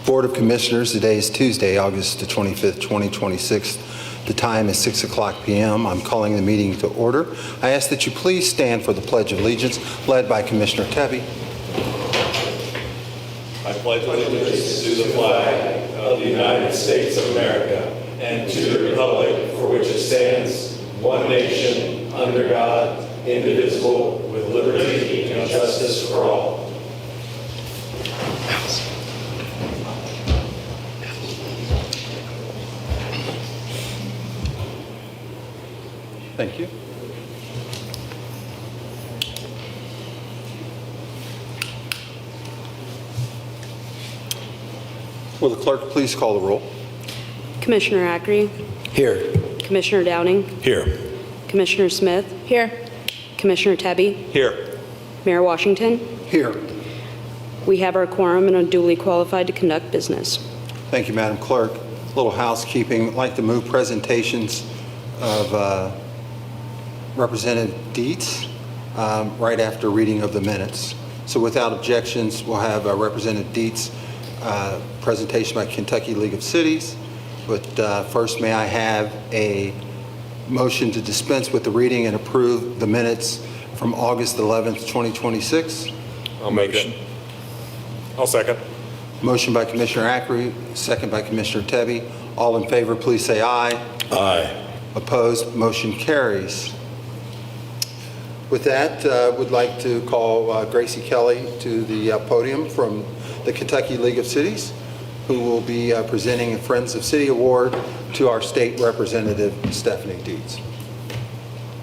Board of Commissioners. Today is Tuesday, August the 25th, 2026. The time is 6 o'clock p.m. I'm calling the meeting to order. I ask that you please stand for the Pledge of Allegiance, led by Commissioner Tebby. I pledge allegiance to the flag of the United States of America and to the republic for which it stands, one nation, under God, indivisible, with liberty and justice for all. Thank you. Will the clerk please call the roll? Commissioner Ackrey? Here. Commissioner Downing? Here. Commissioner Smith? Here. Commissioner Tebby? Here. Mayor Washington? Here. We have our quorum and are duly qualified to conduct business. Thank you, Madam Clerk. A little housekeeping. I'd like to move presentations of Representative Dietz right after reading of the minutes. So without objections, we'll have Representative Dietz presentation by Kentucky League of Cities. But first, may I have a motion to dispense with the reading and approve the minutes from August 11th, 2026? I'll make it. I'll second. Motion by Commissioner Ackrey, second by Commissioner Tebby. All in favor, please say aye. Aye. Opposed, motion carries. With that, would like to call Gracie Kelly to the podium from the Kentucky League of Cities, who will be presenting a Friends of City Award to our state representative, Stephanie Dietz.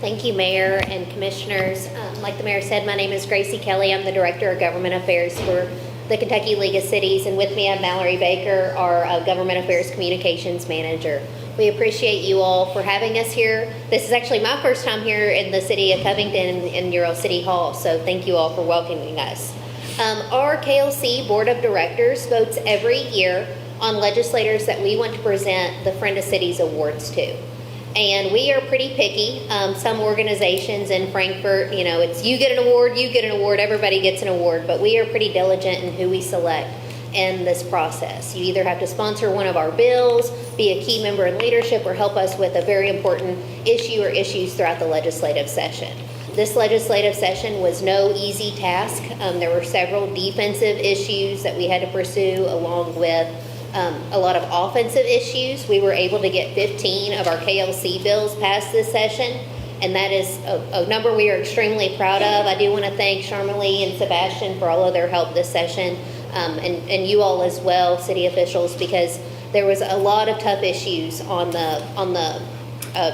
Thank you, Mayor and Commissioners. Like the Mayor said, my name is Gracie Kelly. I'm the Director of Government Affairs for the Kentucky League of Cities, and with me I have Mallory Baker, our Government Affairs Communications Manager. We appreciate you all for having us here. This is actually my first time here in the city of Covington in Euro City Hall, so thank you all for welcoming us. Our KLC Board of Directors votes every year on legislators that we want to present the Friend of Cities Awards to. And we are pretty picky. Some organizations in Frankfort, it's you get an award, you get an award, everybody gets an award, but we are pretty diligent in who we select in this process. You either have to sponsor one of our bills, be a key member in leadership, or help us with a very important issue or issues throughout the legislative session. This legislative session was no easy task. There were several defensive issues that we had to pursue, along with a lot of offensive issues. We were able to get 15 of our KLC bills passed this session, and that is a number we are extremely proud of. I do want to thank Charmalee and Sebastian for all of their help this session, and you all as well, city officials, because there was a lot of tough issues on the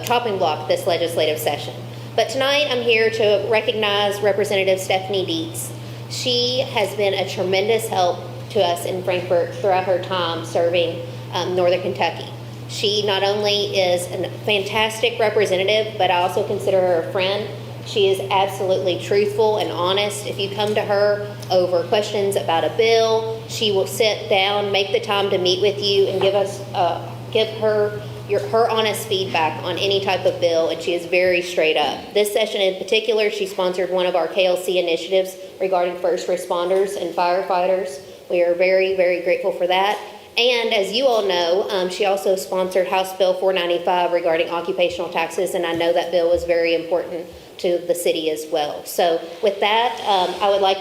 chopping block this legislative session. But tonight I'm here to recognize Representative Stephanie Dietz. She has been a tremendous help to us in Frankfort throughout her time serving Northern Kentucky. She not only is a fantastic representative, but I also consider her a friend. She is absolutely truthful and honest. If you come to her over questions about a bill, she will sit down, make the time to meet with you, and give her honest feedback on any type of bill, and she is very straight up. This session in particular, she sponsored one of our KLC initiatives regarding first responders and firefighters. We are very, very grateful for that. And as you all know, she also sponsored House Bill 495 regarding occupational taxes, and I know that bill was very important to the city as well. So with that, I would like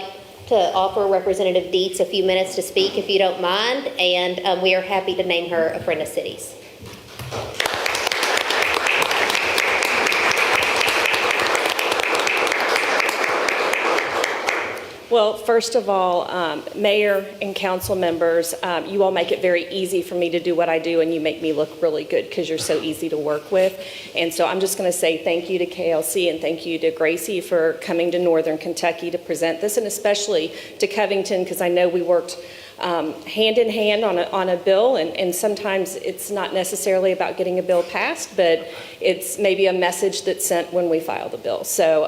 to offer Representative Dietz a few minutes to speak, if you don't mind, and we are happy to name her a Friend of Cities. Well, first of all, Mayor and council members, you all make it very easy for me to do what I do, and you make me look really good because you're so easy to work with. And so I'm just going to say thank you to KLC and thank you to Gracie for coming to Northern Kentucky to present this, and especially to Covington, because I know we worked hand in hand on a bill, and sometimes it's not necessarily about getting a bill passed, but it's maybe a message that's sent when we file the bill. So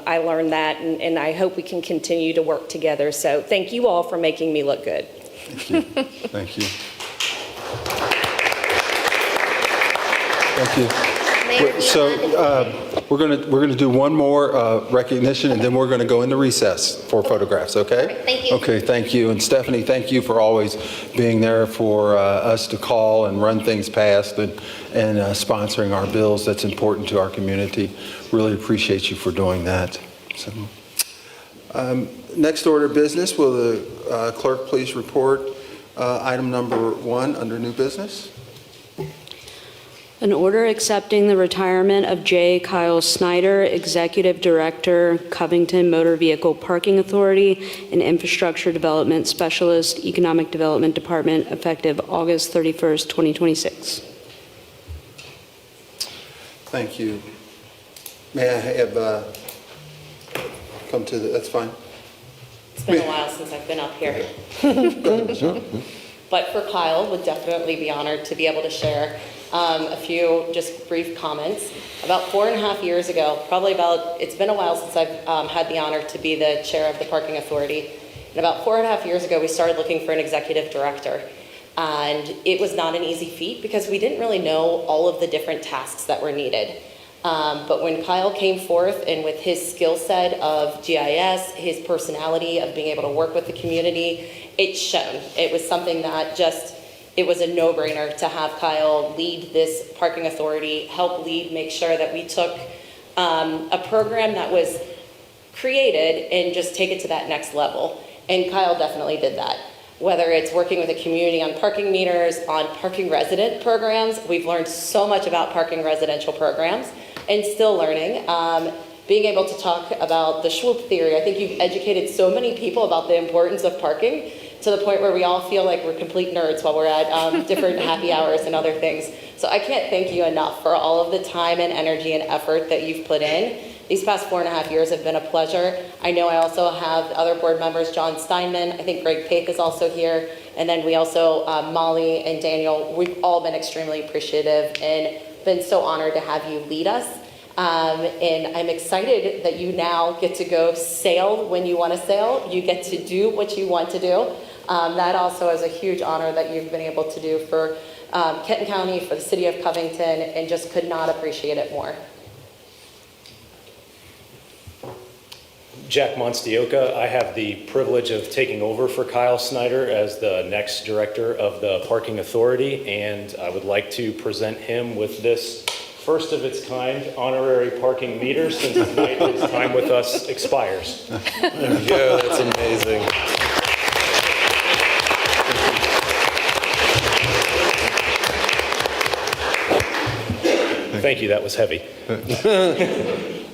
I learned that, and I hope we can continue to work together. So thank you all for making me look good. Thank you. Thank you. Thank you. Mayor, do you So mind? we're going to do one more recognition, and then we're going to go into recess for photographs, okay? Perfect. Thank you. Okay, thank you. And Stephanie, thank you for always being there for us to call and run things past and sponsoring our bills. That's important to our community. Really appreciate you for doing that. So, next order of business, will the clerk please report item number 1 under new business? An order accepting the retirement of J. Kyle Snyder, Executive Director, Covington Motor Vehicle Parking Authority and Infrastructure Development Specialist, Economic Development Department, effective August 31st, 2026. Thank you. May I have come to the, that's fine. It's been a while since I've been up here. But for Kyle, would definitely be honored to be able to share a few just brief comments. About 4.5 years ago, it's been a while since I've had the honor to be the chair of the Parking Authority. And about 4.5 years ago, we started looking for an executive director. And it was not an easy feat because we didn't really know all of the different tasks that were needed. But when Kyle came forth and with his skill set of GIS, his personality of being able to work with the community, it shone. It was something that it was a no-brainer to have Kyle lead this parking authority, help lead, make sure that we took a program that was created and just take it to that next level. And Kyle definitely did that. Whether it's working with the community on parking meters, on parking resident programs, we've learned so much about parking residential programs and still learning. Being able to talk about the Schwab theory, I think you've educated so many people about the importance of parking to the point where we all feel like we're complete nerds while we're at different happy hours and other things. So I can't thank you enough for all of the time and energy and effort that you've put in. These past 4.5 years have been a pleasure. I know I also have other board members, John Steinman, I think Greg Pape is also here, and then we also, Molly and Daniel, we've all been extremely appreciative and been so honored to have you lead us. And I'm excited that you now get to go sail when you want to sail. You get to do what you want to do. That also is a huge honor that you've been able to do for Kenton County, for the city of Covington, and just could not appreciate it more. Jack Monstioka. I have the privilege of taking over for Kyle Snyder as the next director of the Parking Authority, and I would like to present him with this first of its kind honorary parking meter since tonight his time with us expires. There we go, that's amazing. Thank you, that was heavy.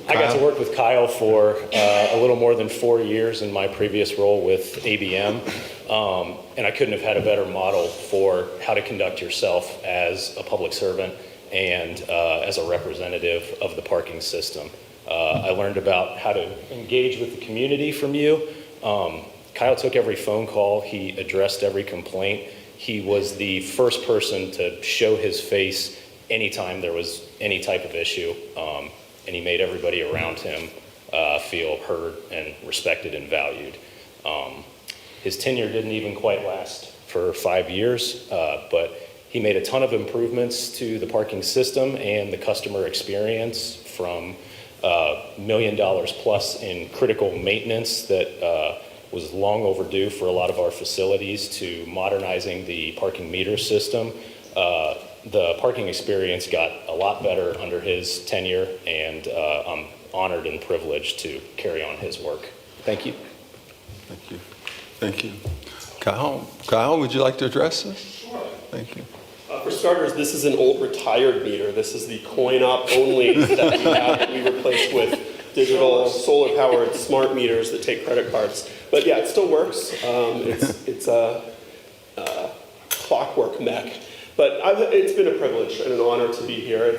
I got to work with Kyle for a little more than 4 years in my previous role with ABM, and I couldn't have had a better model for how to conduct yourself as a public servant and as a representative of the parking system. I learned about how to engage with the community from you. Kyle took every phone call, he addressed every complaint. He was the first person to show his face anytime there was any type of issue, and he made everybody around him feel heard and respected and valued. His tenure didn't even quite last for 5 years, but he made a ton of improvements to the parking system and the customer experience, from $1 million plus in critical maintenance that was long overdue for a lot of our facilities, to modernizing the parking meter system. The parking experience got a lot better under his tenure, and I'm honored and privileged to carry on his work. Thank you. Thank you. Thank you. Kyle, would you like to address this? Sure. Thank you. For starters, this is an old retired meter. This is the coin-op only that we have that we replaced with digital solar-powered smart meters that take credit cards. But yeah, it still works. It's a clockwork mech. But it's been a privilege and an honor to be here.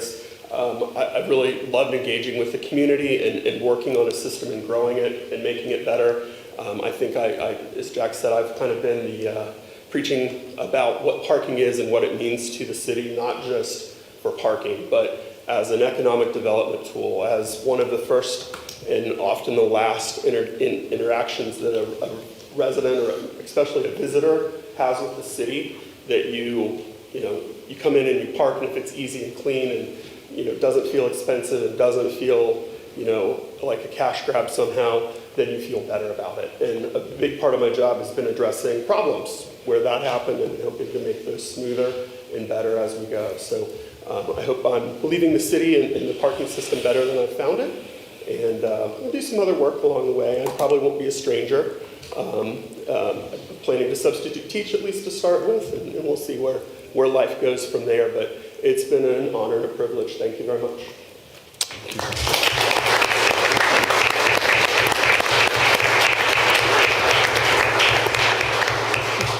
I've really loved engaging with the community and working on a system and growing it and making it better. I think, as Jack said, I've kind of been the preaching about what parking is and what it means to the city, not just for parking, but as an economic development tool, as one of the first and often the last interactions that a resident or especially a visitor has with the city, that you come in and you park, and if it's easy and clean doesn't feel expensive and doesn't feel, like a cash grab somehow, then you feel better about it. And a big part of my job has been addressing problems where that happened and helping to make those smoother and better as we go. So I hope I'm leaving the city and the parking system better than I found it. And we'll do some other work along the way. I probably won't be a stranger. I'm planning to substitute teach at least to start with, and we'll see where life goes from there. But it's been an honor and a privilege. Thank you very much.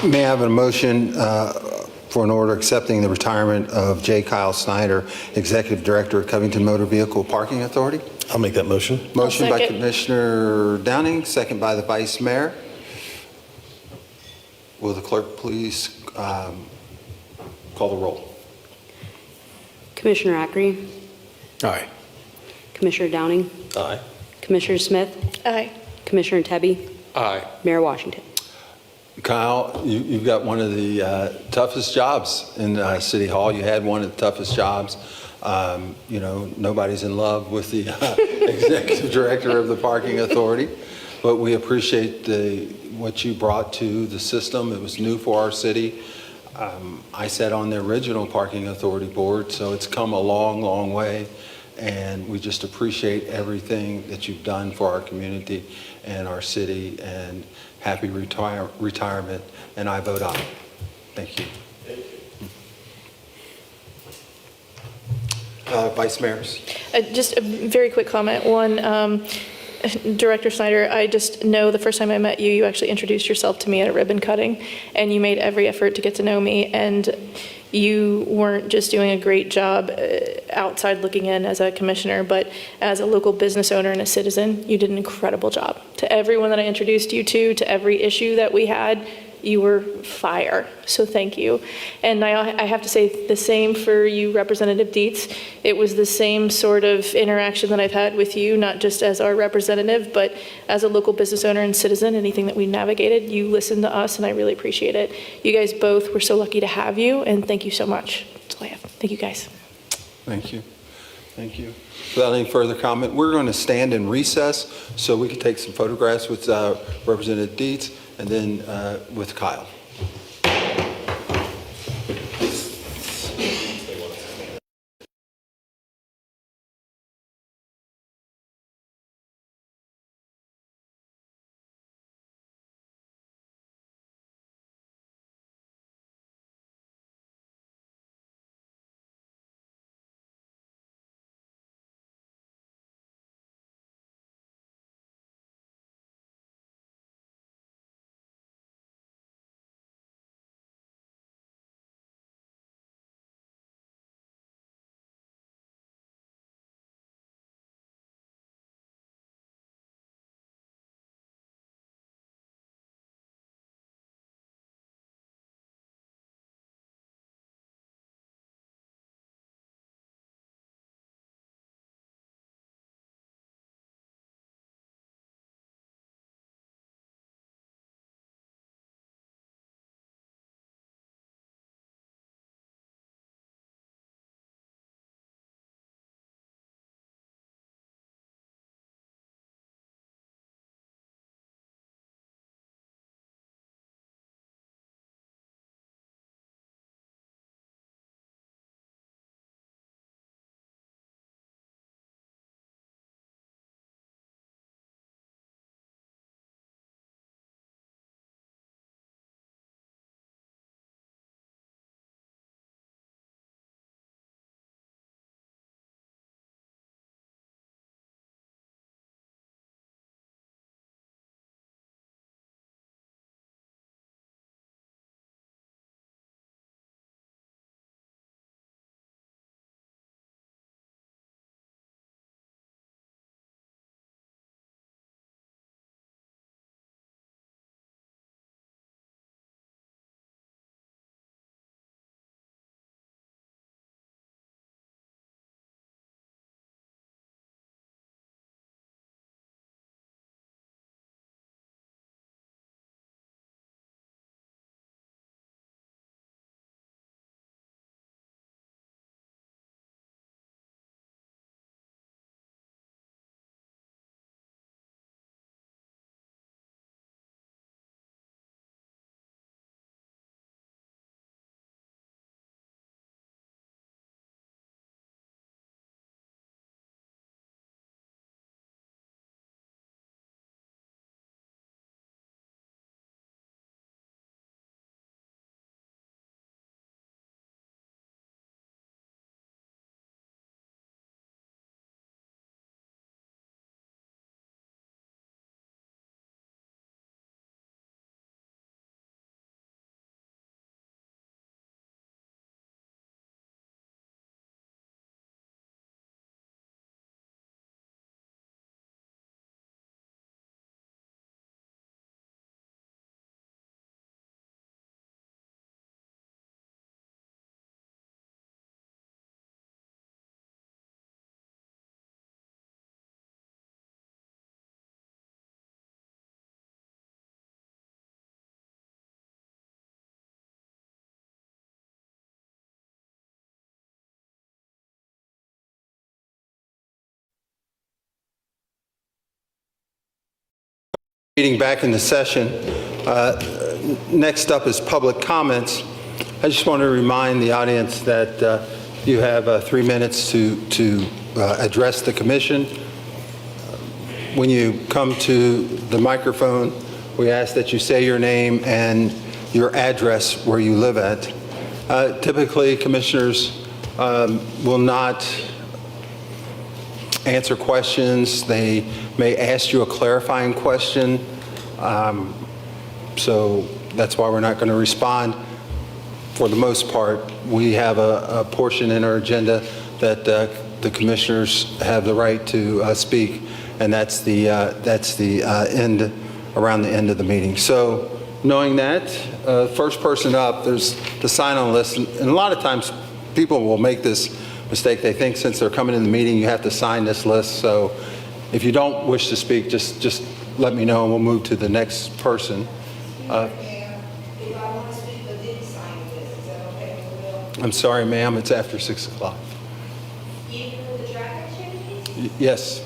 May I have a motion for an order accepting the retirement of J. Kyle Snyder, Executive Director of Covington Motor Vehicle Parking Authority? I'll make that motion. Motion by second. Commissioner Downing, second by the Vice Mayor. Will the clerk please call the roll? Commissioner Ackrey, Aye. Commissioner Downing, Aye. Commissioner Smith, Aye. Commissioner Tebby, Aye. Mayor Washington. Kyle, you've got one of the toughest jobs in City Hall. You had one of the toughest jobs. Nobody's in love with the Executive Director of the Parking Authority, but we appreciate what you brought to the system. It was new for our city. I sat on the original Parking Authority board, so it's come a long, long way, and we just appreciate everything that you've done for our community and our city, and happy retirement, and I vote aye. Thank you. Vice Mayors. Just a very quick comment. One, Director Snyder, I just know the first time I met you, you actually introduced yourself to me at a ribbon cutting, and you made every effort to get to know me, and you weren't just doing a great job outside looking in as a commissioner, but as a local business owner and a citizen, you did an incredible job. To everyone that I introduced you to every issue that we had, you were fire, so thank you. And I have to say the same for you, Representative Dietz. It was the same sort of interaction that I've had with you, not just as our representative, but as a local business owner and citizen. Anything that we navigated, you listened to us, and I really appreciate it. You guys both were so lucky to have you, and thank you so much. That's all I have. Thank you, guys. Thank you. Thank you. Without any further comment, we're going to stand in recess so we can take some photographs with Representative Dietz and then with Kyle. Meeting back into session. Next up is public comments. I just want to remind the audience that you have 3 minutes to address the commission. When you come to the microphone, we ask that you say your name and your address where you live at. Typically, commissioners will not answer questions. They may ask you a clarifying question. So that's why we're not going to respond. For the most part, we have a portion in our agenda that the commissioners have the right to speak, and that's the end, around the end of the meeting. So knowing that, first person up, there's the sign-on list, and a lot of times people will make this mistake. They think since they're coming in the meeting, you have to sign this list. So if you don't wish to speak, just let me know and we'll move to the next person. If I want to speak but didn't sign this, is that okay with the I'm sorry, ma'am, it's after 6 o'clock. even with the traffic changes? Yes.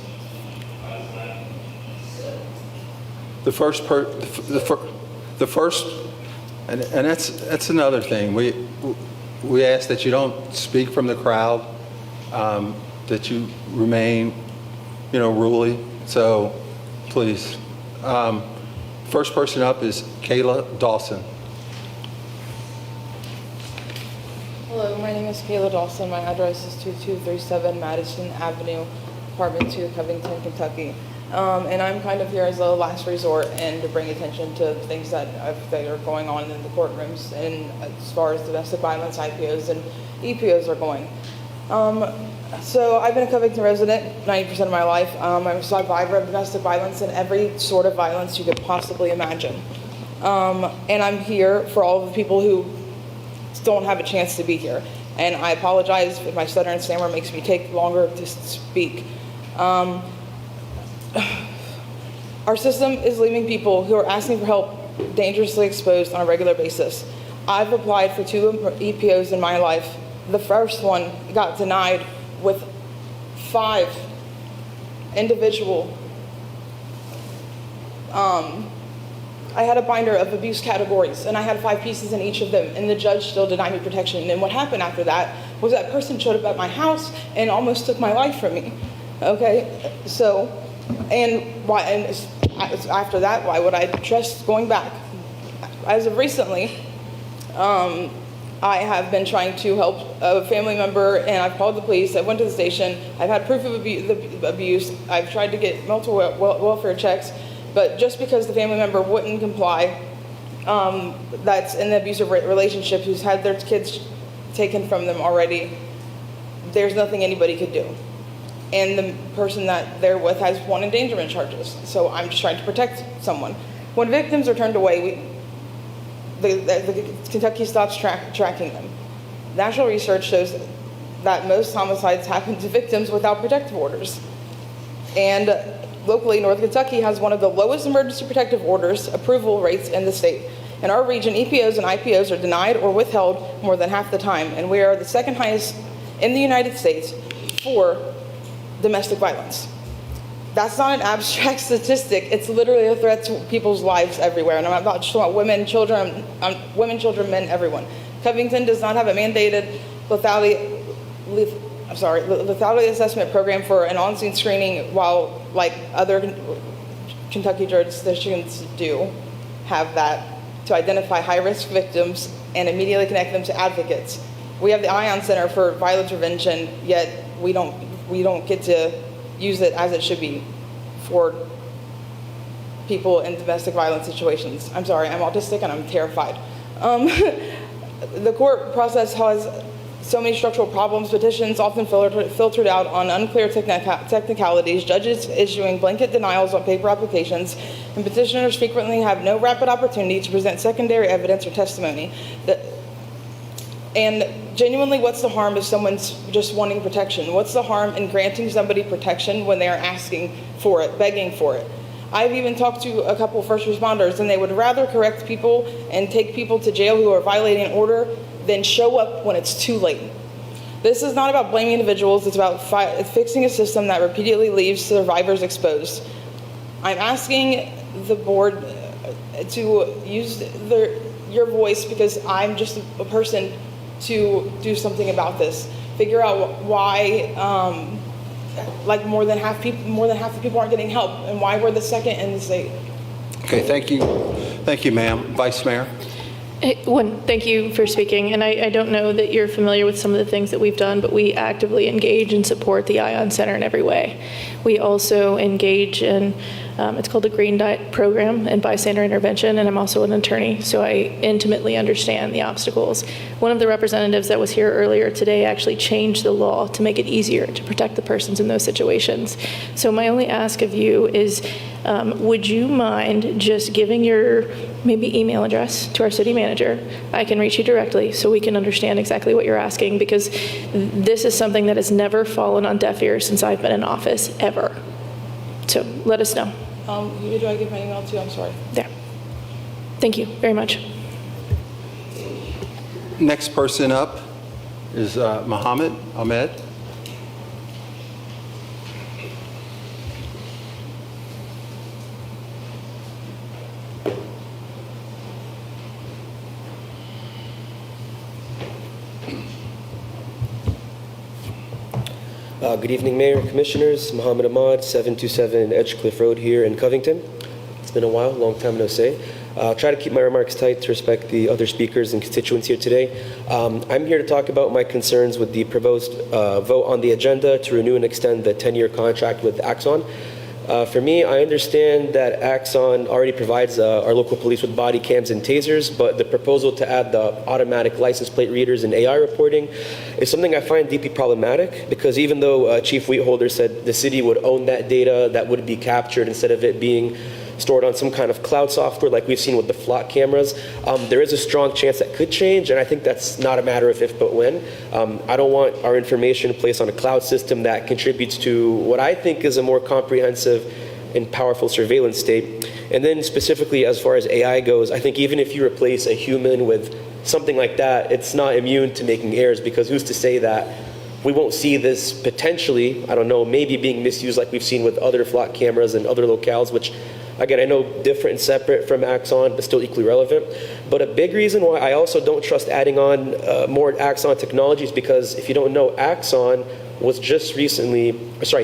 The first, and that's another thing. We ask that you don't speak from the crowd, that you remain, ruly. So please. First person up is Kayla Dawson. Hello, my name is Kayla Dawson. My address is 2237 Madison Avenue, apartment 2, Covington, Kentucky. And I'm kind of here as a last resort and to bring attention to things that are going on in the courtrooms, and as far as domestic violence, IPOs and EPOs are going. So I've been a Covington resident 90% of my life. I'm a survivor of domestic violence and every sort of violence you could possibly imagine. And I'm here for all of the people who don't have a chance to be here. And I apologize if my stutter and stammer makes me take longer to speak. Our system is leaving people who are asking for help dangerously exposed on a regular basis. I've applied for 2 EPOs in my life. The first one got denied with 5 individual. I had a binder of abuse categories, and I had 5 pieces in each of them, and the judge still denied me protection. And what happened after that was that person showed up at my house and almost took my life from me. Okay, so, and after that, why would I trust going back? As of recently, I have been trying to help a family member, and I've called the police. I went to the station. I've had proof of abuse. I've tried to get mental welfare checks, but just because the family member wouldn't comply, that's in the abusive relationship, who's had their kids taken from them already, there's nothing anybody could do. And the person that they're with has 1 endangerment charges. So I'm just trying to protect someone. When victims are turned away, the Kentucky stops tracking them. National research shows that most homicides happen to victims without protective orders. And locally, North Kentucky has one of the lowest emergency protective orders approval rates in the state. In our region, EPOs and IPOs are denied or withheld more than half the time, and we are the 2nd highest in the United States for domestic violence. That's not an abstract statistic. It's literally a threat to people's lives everywhere. And I'm not just talking about women, children, men, everyone. Covington does not have a mandated lethality assessment program for an on-scene screening, while like other Kentucky jurisdictions do have that, to identify high-risk victims and immediately connect them to advocates. We have the ION Center for Violence Prevention, yet we don't get to use it as it should be for people in domestic violence situations. I'm sorry, I'm autistic and I'm terrified. The court process has so many structural problems, petitions often filtered out on unclear technicalities, judges issuing blanket denials on paper applications, and petitioners frequently have no rapid opportunity to present secondary evidence or testimony. And genuinely, what's the harm if someone's just wanting protection? What's the harm in granting somebody protection when they are asking for it, begging for it? I've even talked to a couple of first responders, and they would rather correct people and take people to jail who are violating an order than show up when it's too late. This is not about blaming individuals, it's about fixing a system that repeatedly leaves survivors exposed. I'm asking the board to use your voice, because I'm just a person, to do something about this. Figure out why like more than half the people aren't getting help, and why we're the second in the state. Okay, thank you, ma'am. Vice Mayor. Thank you for speaking, and I don't know that you're familiar with some of the things that we've done, but we actively engage and support the ION Center in every way. We also engage in, it's called the Green Dot Program and bystander intervention, and I'm also an attorney, so I intimately understand the obstacles. One of the representatives that was here earlier today actually changed the law to make it easier to protect the persons in those situations. So my only ask of you is, would you mind just giving your maybe email address to our city manager? I can reach you directly so we can understand exactly what you're asking, because this is something that has never fallen on deaf ears since I've been in office, ever. So let us know. Who do I give my email to? I'm sorry. There. Thank you very much. Next person up is Mohammed Ahmed. Good evening, Mayor and Commissioners. Mohammed Ahmad, 727 Edgecliff Road here in Covington. It's been a while, long time no say. I'll try to keep my remarks tight to respect the other speakers and constituents here today. I'm here to talk about my concerns with the proposed vote on the agenda to renew and extend the 10-year contract with Axon. For me, I understand that Axon already provides our local police with body cams and tasers, but the proposal to add the automatic license plate readers and AI reporting is something I find deeply problematic, because even though Chief Wheatholder said the city would own that data that would be captured instead of it being stored on some kind of cloud software like we've seen with the flock cameras, there is a strong chance that could change, and I think that's not a matter of if but when. I don't want our information placed on a cloud system that contributes to what I think is a more comprehensive and powerful surveillance state. And then specifically as far as AI goes, I think even if you replace a human with something like that, it's not immune to making errors, because who's to say that we won't see this potentially, I don't know, maybe being misused like we've seen with other flock cameras and other locales, which again, I know different and separate from Axon, but still equally relevant. But a big reason why I also don't trust adding on more Axon technologies, because if you don't know, Axon was just recently,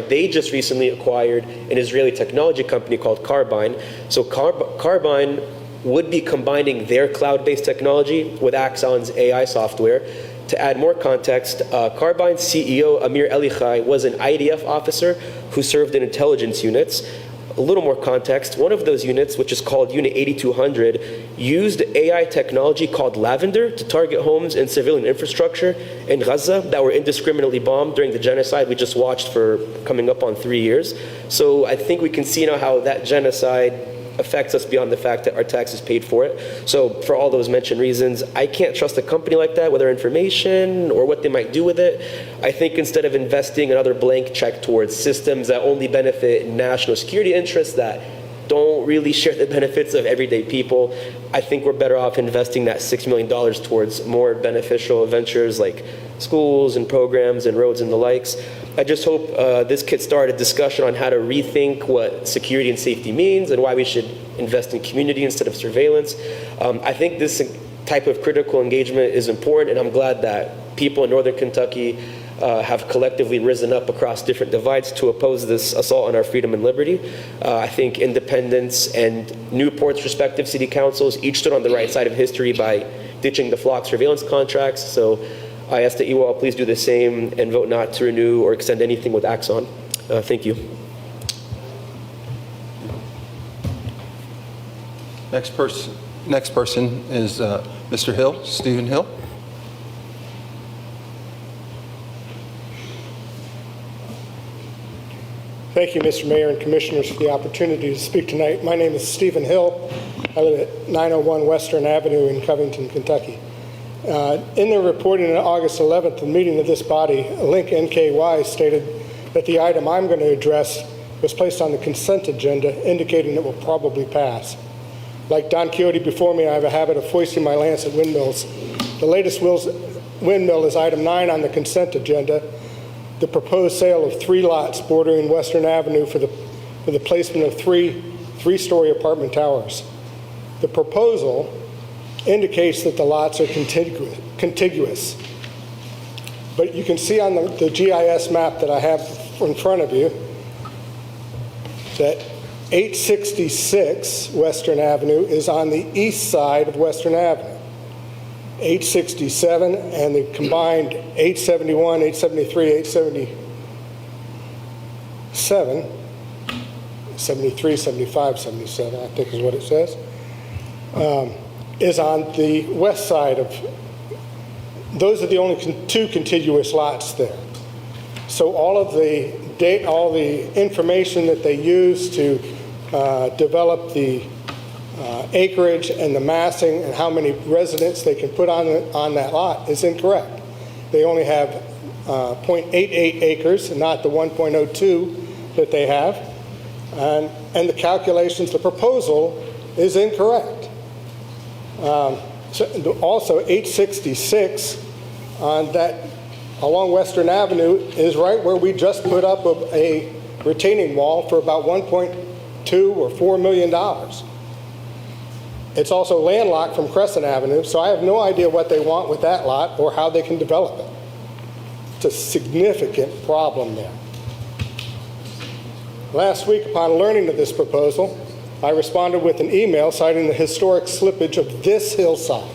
they just recently acquired an Israeli technology company called Carbine. So Carbine would be combining their cloud-based technology with Axon's AI software. To add more context, Carbine's CEO, Amir Elichai, was an IDF officer who served in intelligence units. A little more context, one of those units, which is called Unit 8200, used AI technology called Lavender to target homes and civilian infrastructure in Gaza that were indiscriminately bombed during the genocide we just watched for coming up on 3 years. So I think we can see now how that genocide affects us beyond the fact that our taxes paid for it. So for all those mentioned reasons, I can't trust a company like that with our information or what they might do with it. I think instead of investing another blank check towards systems that only benefit national security interests that don't really share the benefits of everyday people, I think we're better off investing that $6 million towards more beneficial ventures like schools and programs and roads and the likes. I just hope this could start a discussion on how to rethink what security and safety means and why we should invest in community instead of surveillance. I think this type of critical engagement is important, and I'm glad that people in Northern Kentucky have collectively risen up across different divides to oppose this assault on our freedom and liberty. I think Independence and Newport's respective city councils each stood on the right side of history by ditching the flock surveillance contracts. So I ask that you all please do the same and vote not to renew or extend anything with Axon. Thank you. Next person is Mr. Hill, Stephen Hill. Thank you, Mr. Mayor and Commissioners, for the opportunity to speak tonight. My name is Stephen Hill. I live at 901 Western Avenue in Covington, Kentucky. In their reporting on August 11th, the meeting of this body, Link NKY stated that the item I'm going to address was placed on the consent agenda, indicating it will probably pass. Like Don Quixote before me, I have a habit of foisting my lance at windmills. The latest windmill is item 9 on the consent agenda, the proposed sale of 3 lots bordering Western Avenue for the placement of 3 3-story apartment towers. The proposal indicates that the lots are contiguous. But you can see on the GIS map that I have in front of you that 866 Western Avenue is on the east side of Western Avenue. 867 and the combined 871, 873, 877, 73, 75, 77, I think is what it says, is on the west side of, those are the only two contiguous lots there. So all the information that they use to develop the acreage and the massing and how many residents they can put on that lot is incorrect. They only have 0.88 acres and not the 1.02 that they have. And the calculations, the proposal is incorrect. Also, 866 on that along Western Avenue is right where we just put up a retaining wall for about $1.2 or $4 million. It's also landlocked from Crescent Avenue, so I have no idea what they want with that lot or how they can develop it. It's a significant problem there. Last week, upon learning of this proposal, I responded with an email citing the historic slippage of this hillside.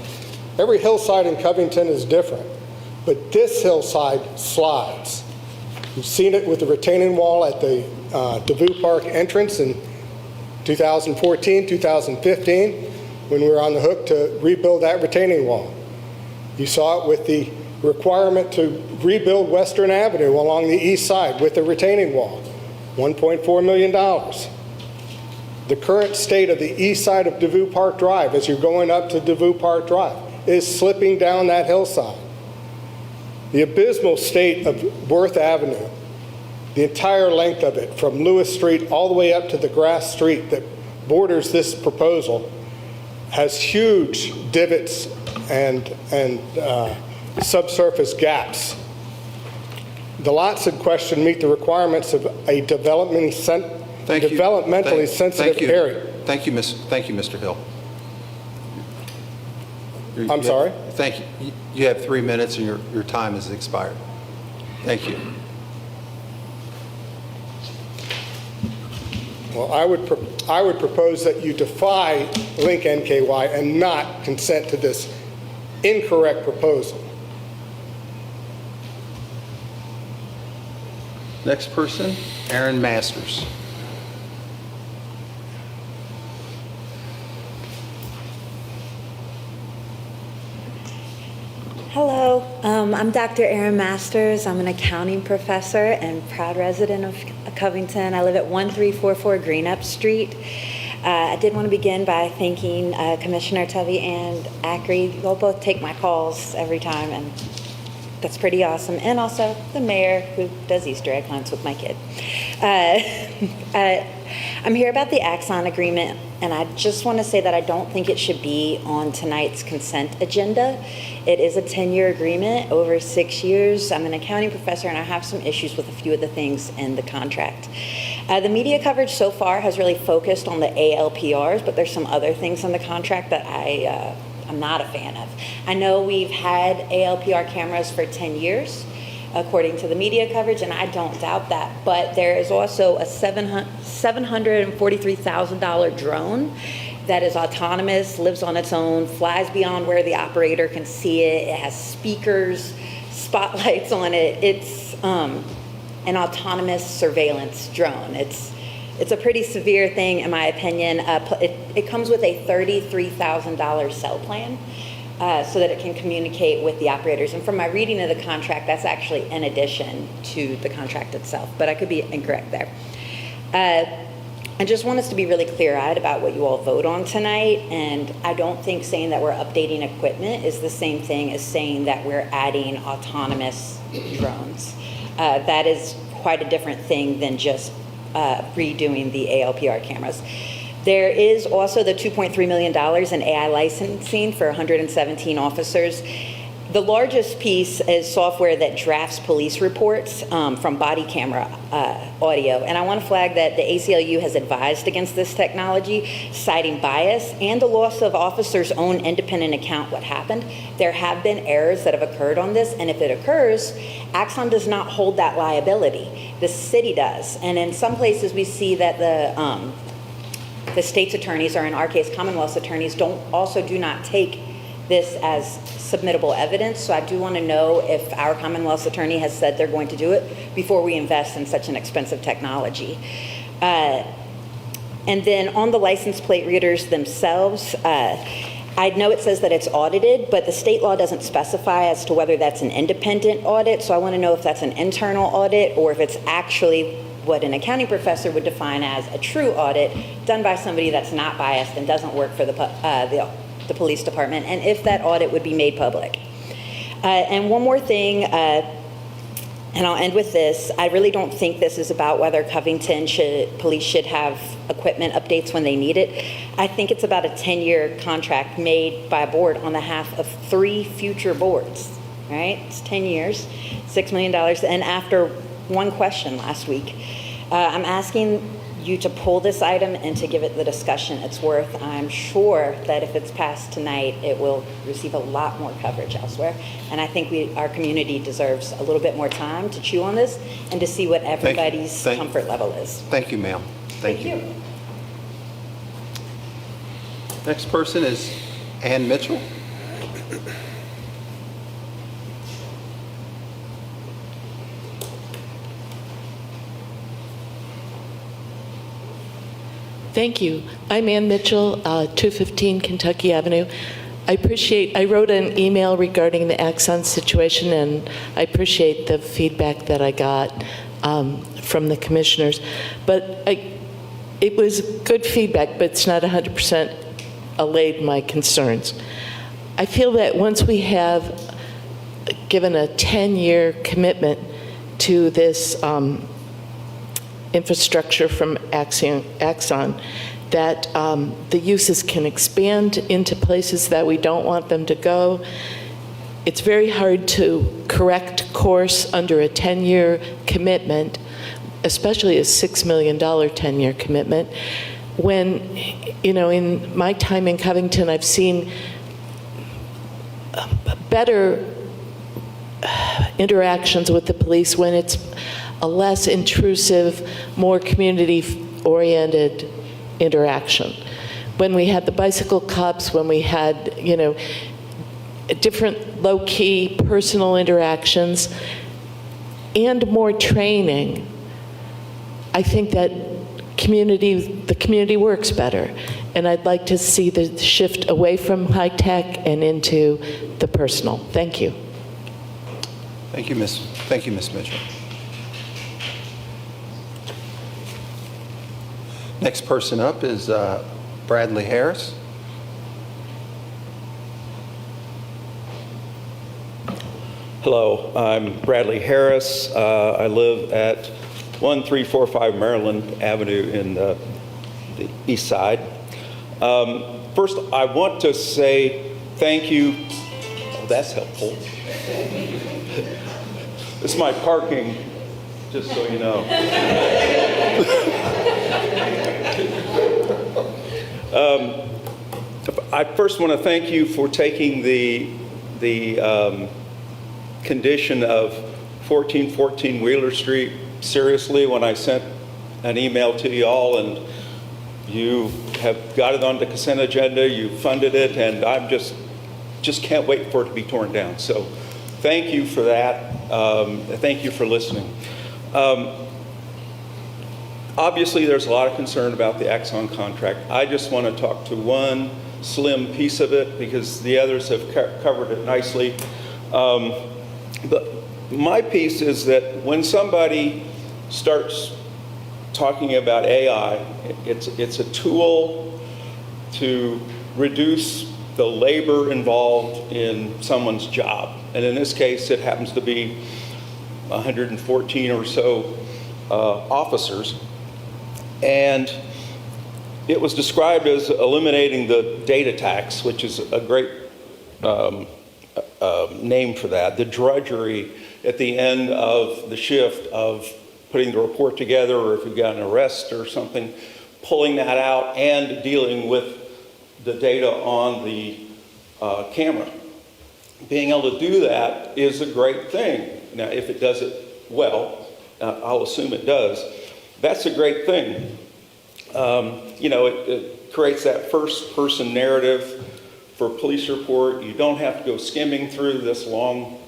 Every hillside in Covington is different, but this hillside slides. You've seen it with the retaining wall at the DeVue Park entrance in 2014, 2015, when we were on the hook to rebuild that retaining wall. You saw it with the requirement to rebuild Western Avenue along the east side with the retaining wall, $1.4 million. The current state of the east side of DeVue Park Drive, as you're going up to DeVue Park Drive, is slipping down that hillside. The abysmal state of Worth Avenue, the entire length of it, from Lewis Street all the way up to the grass street that borders this proposal, has huge divots and subsurface gaps. The lots in question meet the requirements of a developmentally sensitive area. Thank you, Mr. Hill. I'm sorry? Thank you. You have 3 minutes and your time has expired. Thank you. Well, I would propose that you defy Link NKY and not consent to this incorrect proposal. Next person, Aaron Masters. Hello, I'm Dr. Erin Masters. I'm an accounting professor and proud resident of Covington. I live at 1344 Greenup Street. I did want to begin by thanking Commissioner Tubby and Acri. You'll both take my calls every time, and that's pretty awesome. And also the mayor, who does Easter egg hunts with my kid. I'm here about the Axon agreement, and I just want to say that I don't think it should be on tonight's consent agenda. It is a 10-year agreement over 6 years. I'm an accounting professor, and I have some issues with a few of the things in the contract. The media coverage so far has really focused on the ALPRs, but there's some other things in the contract that I'm not a fan of. I know we've had ALPR cameras for 10 years, according to the media coverage, and I don't doubt that. But there is also a $743,000 drone that is autonomous, lives on its own, flies beyond where the operator can see it. It has speakers, spotlights on it. It's an autonomous surveillance drone. It's a pretty severe thing, in my opinion. It comes with a $33,000 cell plan so that it can communicate with the operators. And from my reading of the contract, that's actually in addition to the contract itself, but I could be incorrect there. I just want us to be really clear-eyed about what you all vote on tonight, and I don't think saying that we're updating equipment is the same thing as saying that we're adding autonomous drones. That is quite a different thing than just redoing the ALPR cameras. There is also the $2.3 million in AI licensing for 117 officers. The largest piece is software that drafts police reports from body camera audio. And I want to flag that the ACLU has advised against this technology, citing bias and the loss of officers' own independent account what happened. There have been errors that have occurred on this, and if it occurs, Axon does not hold that liability. The city does. And in some places we see that the state's attorneys, or in our case, Commonwealth's attorneys, do not take this as submittable evidence. So I do want to know if our Commonwealth's attorney has said they're going to do it before we invest in such an expensive technology. And then on the license plate readers themselves, I know it says that it's audited, but the state law doesn't specify as to whether that's an independent audit. So I want to know if that's an internal audit or if it's actually what an accounting professor would define as a true audit done by somebody that's not biased and doesn't work for the police department, and if that audit would be made public. And one more thing, and I'll end with this. I really don't think this is about whether Covington police should have equipment updates when they need it. I think it's about a 10-year contract made by a board on behalf of 3 future boards, right? It's 10 years, $6 million. And after one question last week, I'm asking you to pull this item and to give it the discussion it's worth. I'm sure that if it's passed tonight, it will receive a lot more coverage elsewhere. And I think our community deserves a little bit more time to chew on this and to see what everybody's comfort level is. Thank you, ma'am. Thank you. Next person is Ann Mitchell. Thank you. I'm Ann Mitchell, 215 Kentucky Avenue. I wrote an email regarding the Axon situation, and I appreciate the feedback that I got from the commissioners. But it was good feedback, but it's not 100% allayed my concerns. I feel that once we have given a 10-year commitment to this infrastructure from Axon, that the uses can expand into places that we don't want them to go. It's very hard to correct course under a 10-year commitment, especially a $6 million 10-year commitment, when, in my time in Covington, I've seen better interactions with the police when it's a less intrusive, more community-oriented interaction. When we had the bicycle cops, when we had, different low-key personal interactions and more training, I think that the community works better. And I'd like to see the shift away from high-tech and into the personal. Thank you. Thank you, Ms. Mitchell. Next person up is Bradley Harris. Hello, I'm Bradley Harris. I live at 1345 Maryland Avenue in the east side. First, I want to say thank you. Oh, that's helpful. This is my parking, just so you know. I first want to thank you for taking the condition of 1414 Wheeler Street seriously when I sent an email to you all, and you have got it on the consent agenda, you funded it, and I'm just can't wait for it to be torn down. So thank you for that. Thank you for listening. Obviously, there's a lot of concern about the Axon contract. I just want to talk to one slim piece of it because the others have covered it nicely. But my piece is that when somebody starts talking about AI, it's a tool to reduce the labor involved in someone's job. And in this case, it happens to be 114 or so officers. And it was described as eliminating the data tax, which is a great name for that, the drudgery at the end of the shift of putting the report together, or if you've got an arrest or something, pulling that out and dealing with the data on the camera. Being able to do that is a great thing. Now, if it does it well, I'll assume it does, that's a great thing. It creates that first-person narrative for a police report. You don't have to go skimming through this long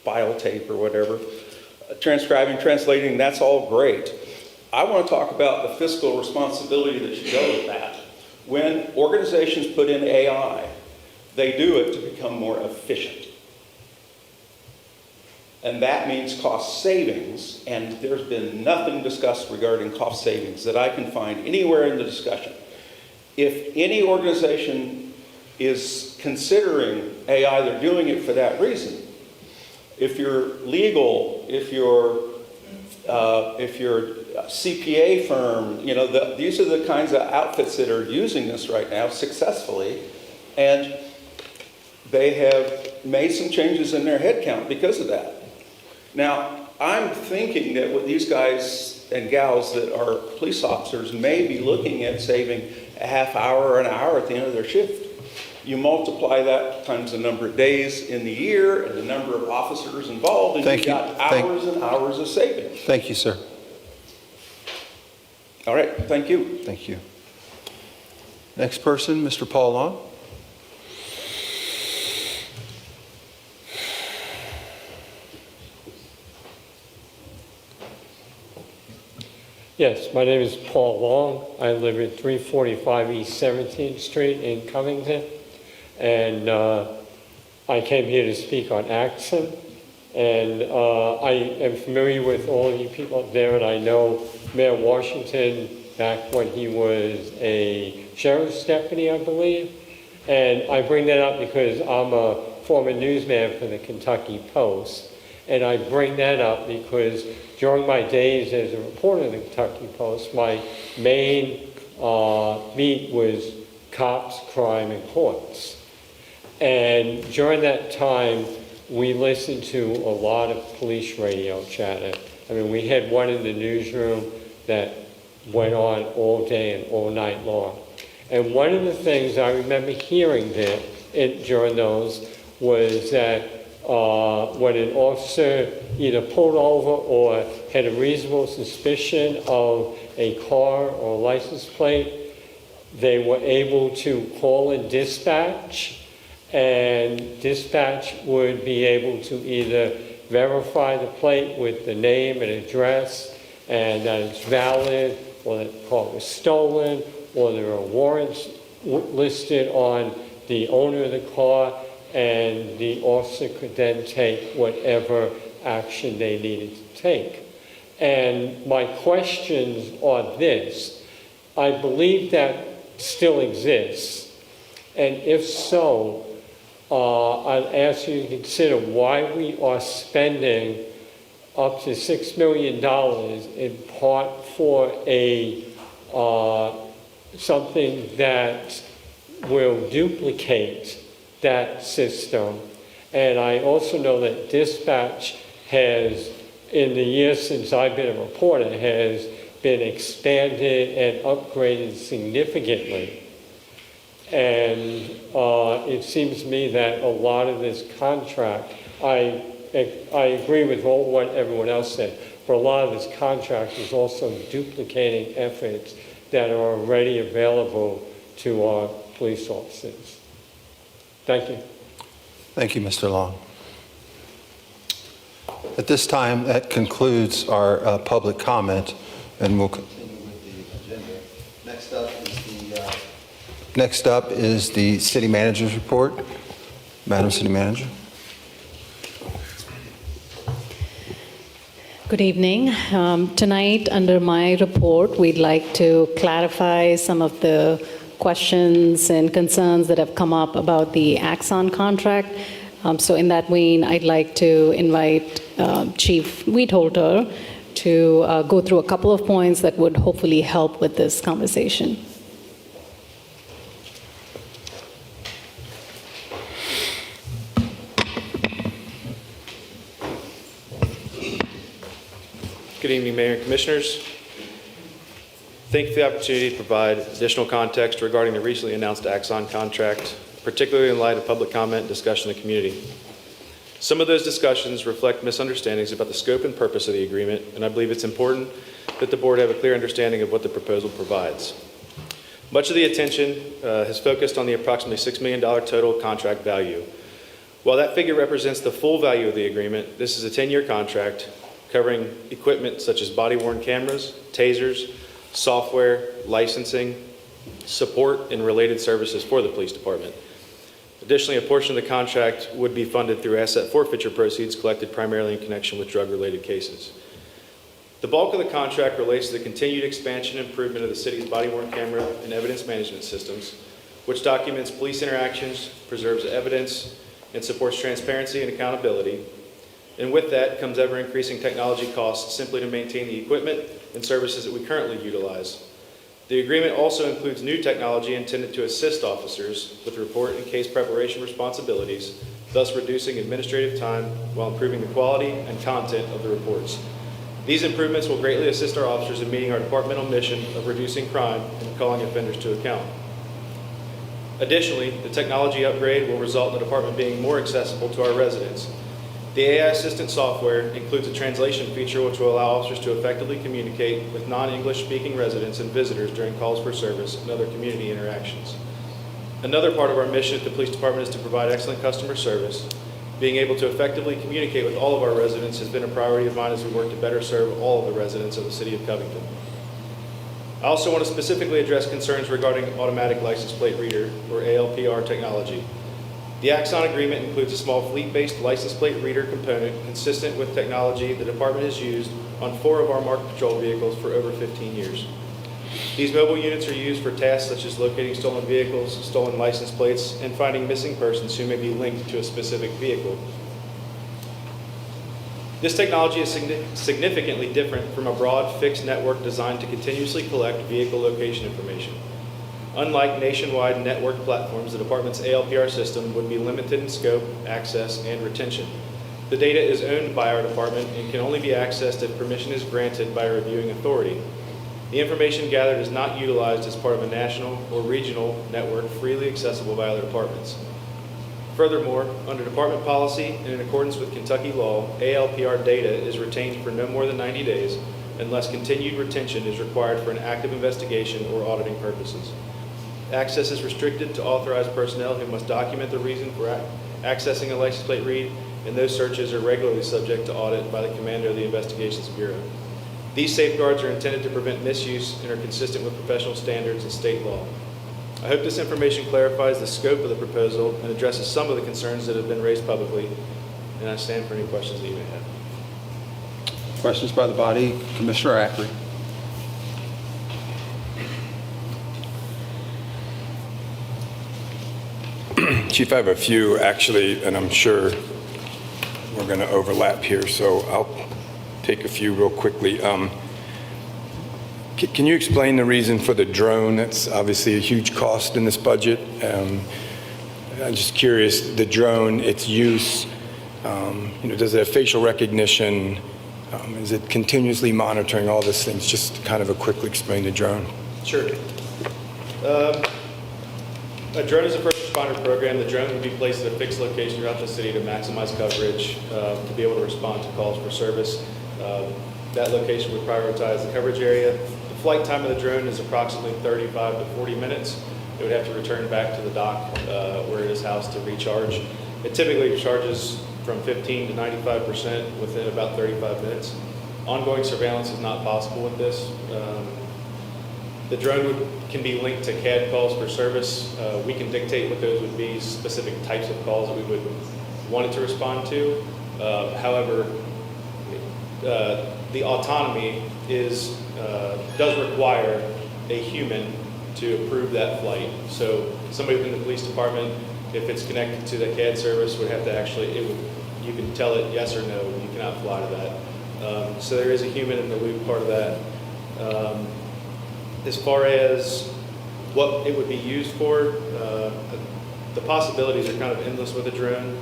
file tape or whatever. Transcribing, translating, that's all great. I want to talk about the fiscal responsibility that should go with that. When organizations put in AI, they do it to become more efficient. And that means cost savings, and there's been nothing discussed regarding cost savings that I can find anywhere in the discussion. If any organization is considering AI, they're doing it for that reason. If you're legal, if you're a CPA firm, these are the kinds of outfits that are using this right now successfully, and they have made some changes in their headcount because of that. Now, I'm thinking that with these guys and gals that are police officers may be looking at saving a half hour or an hour at the end of their shift. You multiply that times the number of days in the year and the number of officers involved, and you've got hours and hours of savings. Thank you, sir. All right, thank you. Thank you. Next person, Mr. Paul Long. Yes, my name is Paul Long. I live at 345 East 17th Street in Covington. And I came here to speak on Axon. And I am familiar with all of you people up there, and I know Mayor Washington back when he was a sheriff's deputy, I believe. And I bring that up because I'm a former newsman for the Kentucky Post. And I bring that up because during my days as a reporter in the Kentucky Post, my main beat was cops, crime, and courts. And during that time, we listened to a lot of police radio chatter. I mean, we had one in the newsroom that went on all day and all night long. And one of the things I remember hearing there during those was that when an officer either pulled over or had a reasonable suspicion of a car or a license plate, they were able to call in dispatch, and dispatch would be able to either verify the plate with the name and address and that it's valid, or that the car was stolen, or there are warrants listed on the owner of the car, and the officer could then take whatever action they needed to take. And my questions are this: I believe that still exists, and if so, I'd ask you to consider why we are spending up to $6 million in part for a something that will duplicate that system. And I also know that dispatch has, in the years since I've been a reporter, has been expanded and upgraded significantly. And it seems to me that a lot of this contract, I agree with what everyone else said, but a lot of this contract is also duplicating efforts that are already available to our police officers. Thank you. Thank you, Mr. Long. At this time, that concludes our public comment, and we'll continue with the agenda. Next up is the city manager's report. Madam City Manager. Good evening. Tonight, under my report, we'd like to clarify some of the questions and concerns that have come up about the Axon contract. So in that vein, I'd like to invite Chief Weedholter to go through a couple of points that would hopefully help with this conversation. Good evening, Mayor and Commissioners. Thank you for the opportunity to provide additional context regarding the recently announced Axon contract, particularly in light of public comment and discussion in the community. Some of those discussions reflect misunderstandings about the scope and purpose of the agreement, and I believe it's important that the board have a clear understanding of what the proposal provides. Much of the attention has focused on the approximately $6 million total contract value. While that figure represents the full value of the agreement, this is a 10-year contract covering equipment such as body-worn cameras, tasers, software, licensing, support, and related services for the police department. Additionally, a portion of the contract would be funded through asset forfeiture proceeds collected primarily in connection with drug-related cases. The bulk of the contract relates to the continued expansion and improvement of the city's body-worn camera and evidence management systems, which documents police interactions, preserves evidence, and supports transparency and accountability. And with that comes ever-increasing technology costs simply to maintain the equipment and services that we currently utilize. The agreement also includes new technology intended to assist officers with report and case preparation responsibilities, thus reducing administrative time while improving the quality and content of the reports. These improvements will greatly assist our officers in meeting our departmental mission of reducing crime and calling offenders to account. Additionally, the technology upgrade will result in the department being more accessible to our residents. The AI assistant software includes a translation feature which will allow officers to effectively communicate with non-English speaking residents and visitors during calls for service and other community interactions. Another part of our mission at the police department is to provide excellent customer service. Being able to effectively communicate with all of our residents has been a priority of mine as we work to better serve all of the residents of the city of Covington. I also want to specifically address concerns regarding automatic license plate reader, or ALPR technology. The Axon agreement includes a small fleet-based license plate reader component consistent with technology the department has used on 4 of our marked patrol vehicles for over 15 years. These mobile units are used for tasks such as locating stolen vehicles, stolen license plates, and finding missing persons who may be linked to a specific vehicle. This technology is significantly different from a broad fixed network designed to continuously collect vehicle location information. Unlike nationwide network platforms, the department's ALPR system would be limited in scope, access, and retention. The data is owned by our department and can only be accessed if permission is granted by a reviewing authority. The information gathered is not utilized as part of a national or regional network freely accessible by other departments. Furthermore, under department policy and in accordance with Kentucky law, ALPR data is retained for no more than 90 days unless continued retention is required for an active investigation or auditing purposes. Access is restricted to authorized personnel who must document the reason for accessing a license plate read, and those searches are regularly subject to audit by the commander of the Investigations Bureau. These safeguards are intended to prevent misuse and are consistent with professional standards and state law. I hope this information clarifies the scope of the proposal and addresses some of the concerns that have been raised publicly, and I stand for any questions that you may have. Questions by the body? Commissioner Ackley. Chief, I have a few actually, and I'm sure we're going to overlap here, so I'll take a few real quickly. Can you explain the reason for the drone? That's obviously a huge cost in this budget. I'm just curious, the drone, its use, does it have facial recognition? Is it continuously monitoring all these things? Just kind of a quickly explain the drone. Sure. A drone is a first responder program. The drone would be placed at a fixed location throughout the city to maximize coverage, to be able to respond to calls for service. That location would prioritize the coverage area. The flight time of the drone is approximately 35 to 40 minutes. It would have to return back to the dock where it is housed to recharge. It typically charges from 15 to 95% within about 35 minutes. Ongoing surveillance is not possible with this. The drone can be linked to CAD calls for service. We can dictate what those would be, specific types of calls that we would want it to respond to. However, the autonomy does require a human to approve that flight. So somebody within the police department, if it's connected to the CAD service, would have to you can tell it yes or no, you cannot fly to that. So there is a human in the loop part of that. As far as what it would be used for, the possibilities are kind of endless with a drone.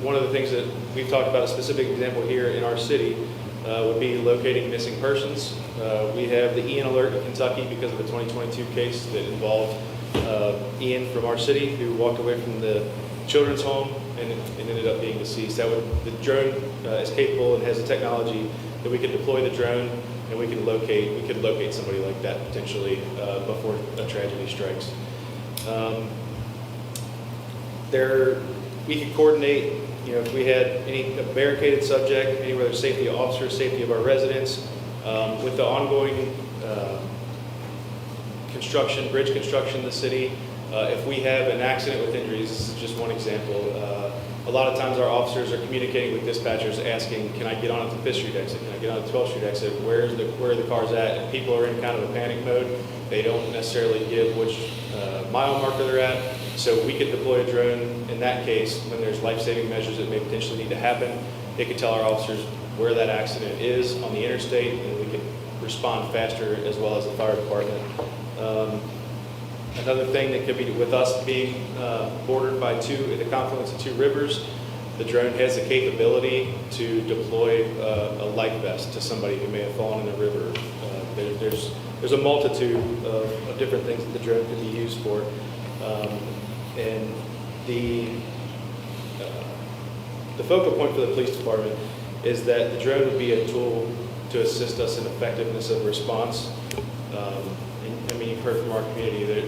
One of the things that we've talked about, a specific example here in our city, would be locating missing persons. We have the Ian alert in Kentucky because of a 2022 case that involved Ian from our city who walked away from the children's home and ended up being deceased. The drone is capable and has the technology that we could deploy the drone and we could locate somebody like that potentially before a tragedy strikes. We could coordinate, if we had any barricaded subject, anywhere there's safety of officers, safety of our residents, with the ongoing bridge construction in the city. If we have an accident with injuries, this is just one example. A lot of times our officers are communicating with dispatchers asking, can I get on at the 5th Street exit? Can I get on the 12th Street exit? Where are the cars at? And people are in kind of a panic mode. They don't necessarily give which mile marker they're at. So we could deploy a drone in that case when there's life-saving measures that may potentially need to happen. They could tell our officers where that accident is on the interstate, and we could respond faster as well as the fire department. Another thing that could be, with us being bordered by the confluence of two rivers, the drone has the capability to deploy a life vest to somebody who may have fallen in the river. There's a multitude of different things that the drone could be used for. And the focal point for the police department is that the drone would be a tool to assist us in effectiveness of response. You've heard from our community that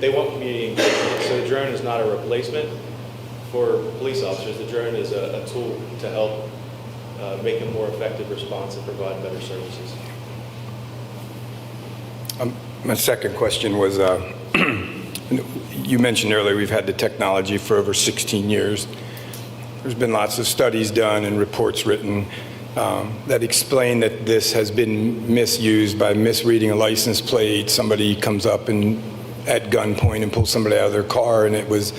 they want community engagement. So the drone is not a replacement for police officers. The drone is a tool to help make a more effective response and provide better services. My second question was, you mentioned earlier we've had the technology for over 16 years. There's been lots of studies done and reports written that explain that this has been misused by misreading a license plate. Somebody comes up and at gunpoint and pulls somebody out of their car, and it was,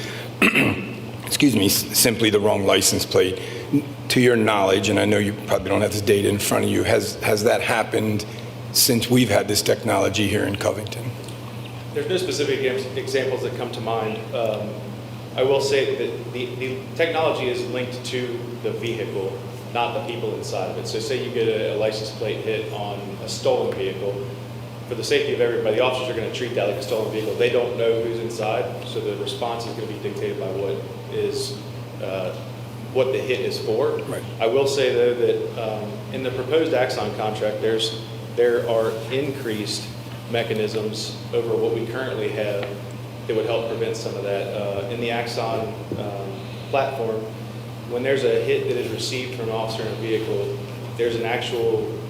excuse me, simply the wrong license plate. To your knowledge, and I know you probably don't have this data in front of you, has that happened since we've had this technology here in Covington? There's no specific examples that come to mind. I will say that the technology is linked to the vehicle, not the people inside of it. So say you get a license plate hit on a stolen vehicle. For the safety of everybody, the officers are going to treat that like a stolen vehicle. They don't know who's inside, so the response is going to be dictated by what the hit is for. Right. I will say, though, that in the proposed Axon contract, there are increased mechanisms over what we currently have that would help prevent some of that. In the Axon platform, when there's a hit that is received from an officer in a vehicle,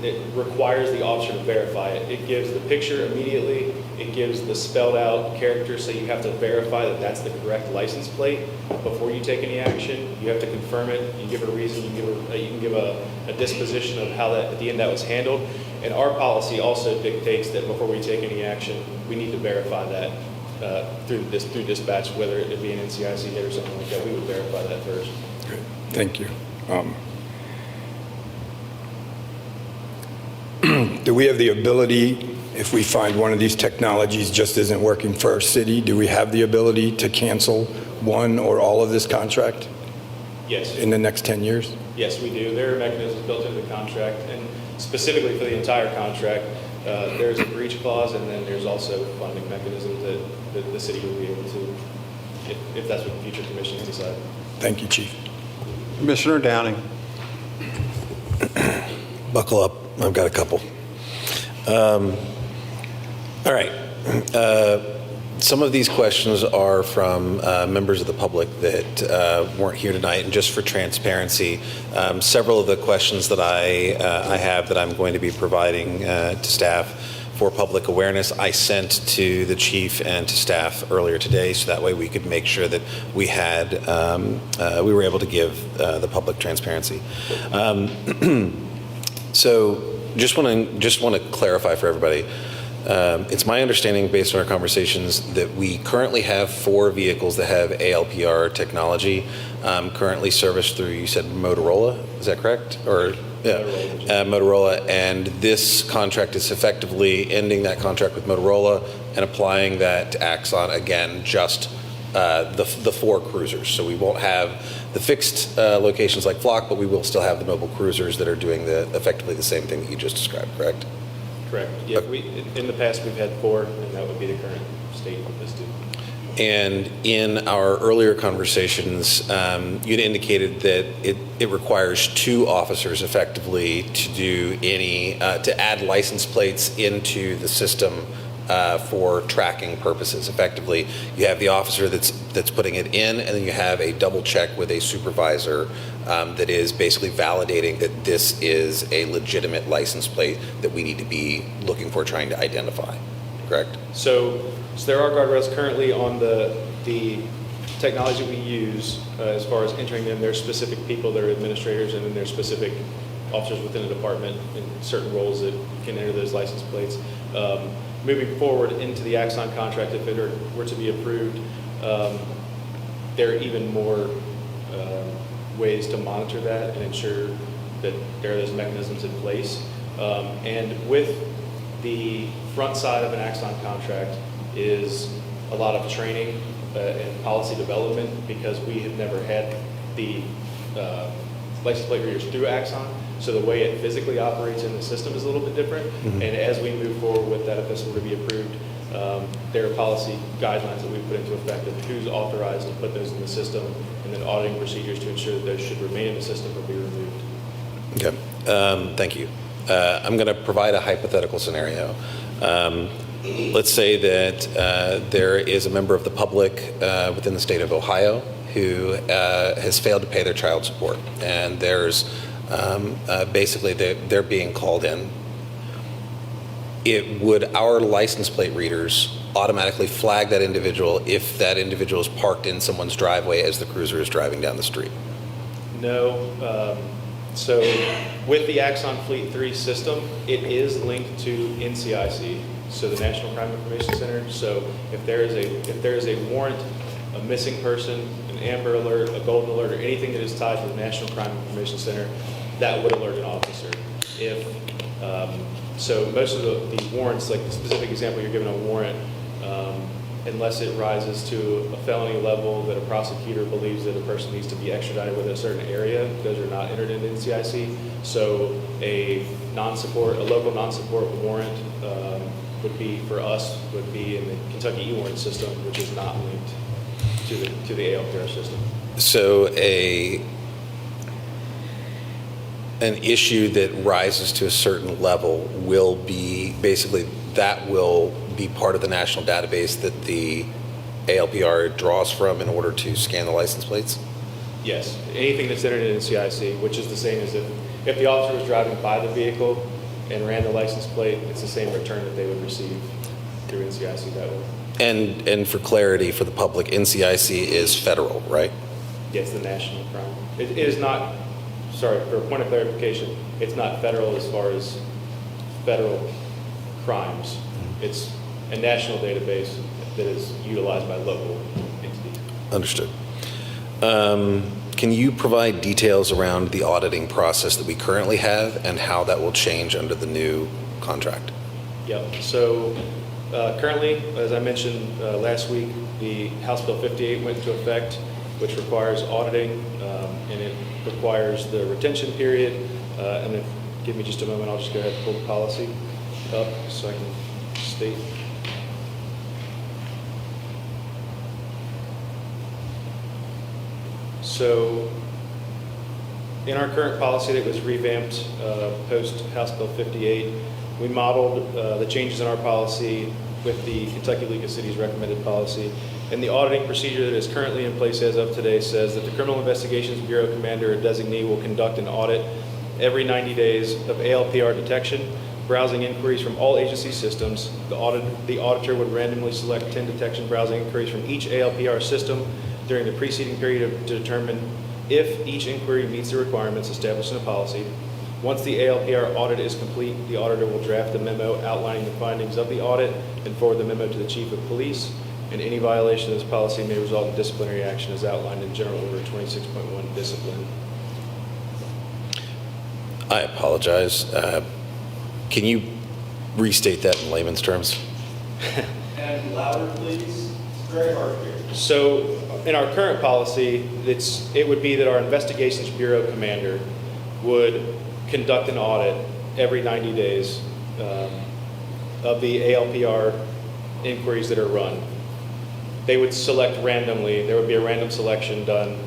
it requires the officer to verify it. It gives the picture immediately, it gives the spelled out character, so you have to verify that that's the correct license plate before you take any action. You have to confirm it, you give a reason, you can give a disposition of how at the end that was handled. And our policy also dictates that before we take any action, we need to verify that through dispatch, whether it be an NCIC hit or something like that. We would verify that first. Great. Thank you. Do we have the ability, if we find one of these technologies just isn't working for our city, do we have the ability to cancel one or all of this contract? Yes. In the next 10 years? Yes, we do. There are mechanisms built into the contract, and specifically for the entire contract, there's a breach clause, and then there's also funding mechanisms that the city will be able to, if that's what the future commissions decide. Thank you, Chief. Commissioner Downing. Buckle up. I've got a couple. All right. Some of these questions are from members of the public that weren't here tonight, and just for transparency, several of the questions that I have that I'm going to be providing to staff for public awareness, I sent to the chief and to staff earlier today, so that way we could make sure that we were able to give the public transparency. So just want to clarify for everybody. It's my understanding, based on our conversations, that we currently have 4 vehicles that have ALPR technology, currently serviced through, you said Motorola, is that correct? Or Motorola, and this contract is effectively ending that contract with Motorola and applying that to Axon, again, just the 4 cruisers. So we won't have the fixed locations like Flock, but we will still have the mobile cruisers that are doing effectively the same thing that you just described, correct? Correct. Yeah, in the past, we've had 4, and that would be the current state listed. And in our earlier conversations, you'd indicated that it requires 2 officers effectively to do to add license plates into the system for tracking purposes. Effectively, you have the officer that's putting it in, and then you have a double check with a supervisor that is basically validating that this is a legitimate license plate that we need to be looking for, trying to identify. Correct? So there are guardrails currently on the technology we use as far as entering them. There's specific people that are administrators, and then there's specific officers within the department in certain roles that can enter those license plates. Moving forward into the Axon contract, if it were to be approved, there are even more ways to monitor that and ensure that there are those mechanisms in place. And with the front side of an Axon contract is a lot of training and policy development, because we have never had the license plate readers through Axon. So the way it physically operates in the system is a little bit different. Mm-hmm. And as we move forward with that, if this were to be approved, there are policy guidelines that we put into effect of who's authorized to put those in the system, and then auditing procedures to ensure that those should remain in the system or be removed. Okay. Thank you. I'm going to provide a hypothetical scenario. Let's say that there is a member of the public within the state of Ohio who has failed to pay their child support, and there's basically they're being called in. Would our license plate readers automatically flag that individual if that individual is parked in someone's driveway as the cruiser is driving down the street? No. So with the Axon Fleet 3 system, it is linked to NCIC, so the National Crime Information Center. So if there is a warrant, a missing person, an Amber Alert, a Golden Alert, or anything that is tied to the National Crime Information Center, that would alert an officer. So most of the warrants, like the specific example, you're given a warrant, unless it rises to a felony level that a prosecutor believes that a person needs to be extradited within a certain area, those are not entered into NCIC. So a local non-support warrant would be, for us, would be in the Kentucky e-warrant system, which is not linked to the ALPR system. So an issue that rises to a certain level will be basically that will be part of the national database that the ALPR draws from in order to scan the license plates? Yes, anything that's entered in NCIC, which is the same as if the officer was driving by the vehicle and ran the license plate, it's the same return that they would receive through NCIC that way. And for clarity for the public, NCIC is federal, right? Yeah, it's the national crime. It is not, sorry, for a point of clarification, it's not federal as far as federal crimes. It's a national database that is utilized by local entities. Understood. Can you provide details around the auditing process that we currently have and how that will change under the new contract? Yep. So currently, as I mentioned last week, the House Bill 58 went into effect, which requires auditing, and it requires the retention period. And then, give me just a moment, I'll just go ahead and pull the policy up so I can state. So in our current policy that was revamped post House Bill 58, we modeled the changes in our policy with the Kentucky League of Cities recommended policy. And the auditing procedure that is currently in place as of today says that the Criminal Investigations Bureau commander or designee will conduct an audit every 90 days of ALPR detection, browsing inquiries from all agency systems. The auditor would randomly select 10 detection browsing inquiries from each ALPR system during the preceding period to determine if each inquiry meets the requirements established in the policy. Once the ALPR audit is complete, the auditor will draft a memo outlining the findings of the audit and forward the memo to the Chief of Police. And any violation of this policy may result in disciplinary action as outlined in General Order 26.1, discipline. I apologize. Can you restate that in layman's terms? And louder, please. It's very hard to hear. So in our current policy, it would be that our Investigations Bureau commander would conduct an audit every 90 days of the ALPR inquiries that are run. They would select randomly, there would be a random selection done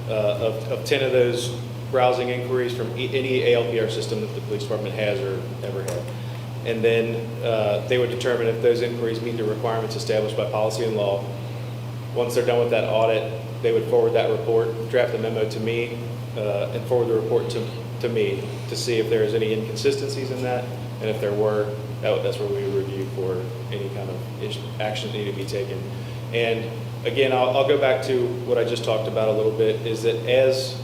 of 10 of those browsing inquiries from any ALPR system that the police department has or ever had. And then they would determine if those inquiries meet the requirements established by policy and law. Once they're done with that audit, they would forward that report, draft a memo to me, and forward the report to me to see if there is any inconsistencies in that. And if there were, that's where we would review for any kind of action that needed to be taken. And again, I'll go back to what I just talked about a little bit, is that as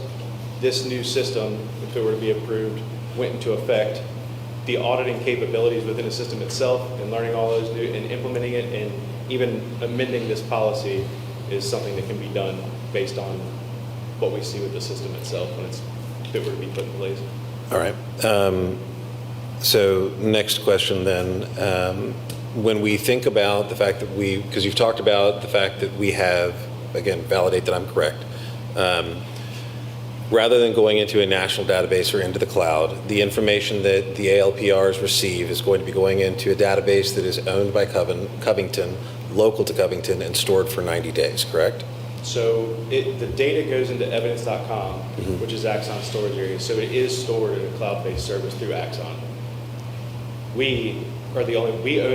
this new system, if it were to be approved, went into effect, the auditing capabilities within the system itself and learning all those new and implementing it and even amending this policy is something that can be done based on what we see with the system itself if it were to be put in place. All right. So next question then. When we think about the fact that because you've talked about the fact that we have, again, validate that I'm correct, rather than going into a national database or into the cloud, the information that the ALPRs receive is going to be going into a database that is owned by Covington, local to Covington, and stored for 90 days, correct? So the data goes into evidence.com, which is Axon's storage area. So it is stored in a cloud-based service through Axon. We own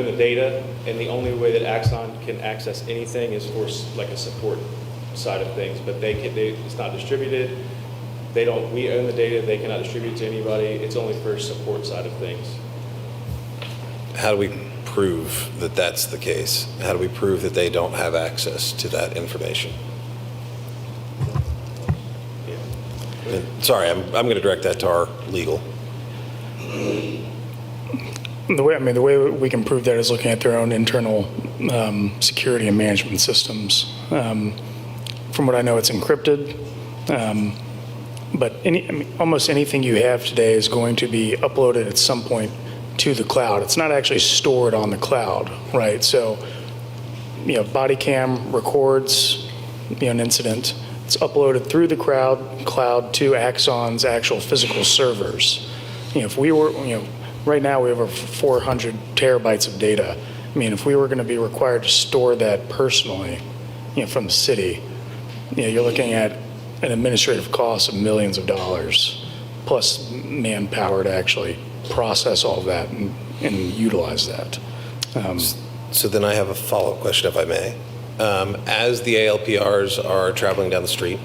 the data, and the only way that Axon can access anything is for like a support side of things, but it's not distributed. We own the data, they cannot distribute it to anybody. It's only for support side of things. How do we prove that that's the case? How do we prove that they don't have access to that information? And sorry, I'm going to direct that to our legal. The way we can prove that is looking at their own internal security and management systems. From what I know, it's encrypted. But almost anything you have today is going to be uploaded at some point to the cloud. It's not actually stored on the cloud, right? So, body cam records an incident. It's uploaded through the cloud to Axon's actual physical servers. If we were, right now we have over 400 terabytes of data. If we were going to be required to store that personally, from the city, you're looking at an administrative cost of millions of dollars, plus manpower to actually process all of that and utilize that. So then I have a follow-up question, if I may. As the ALPRs are traveling down the street,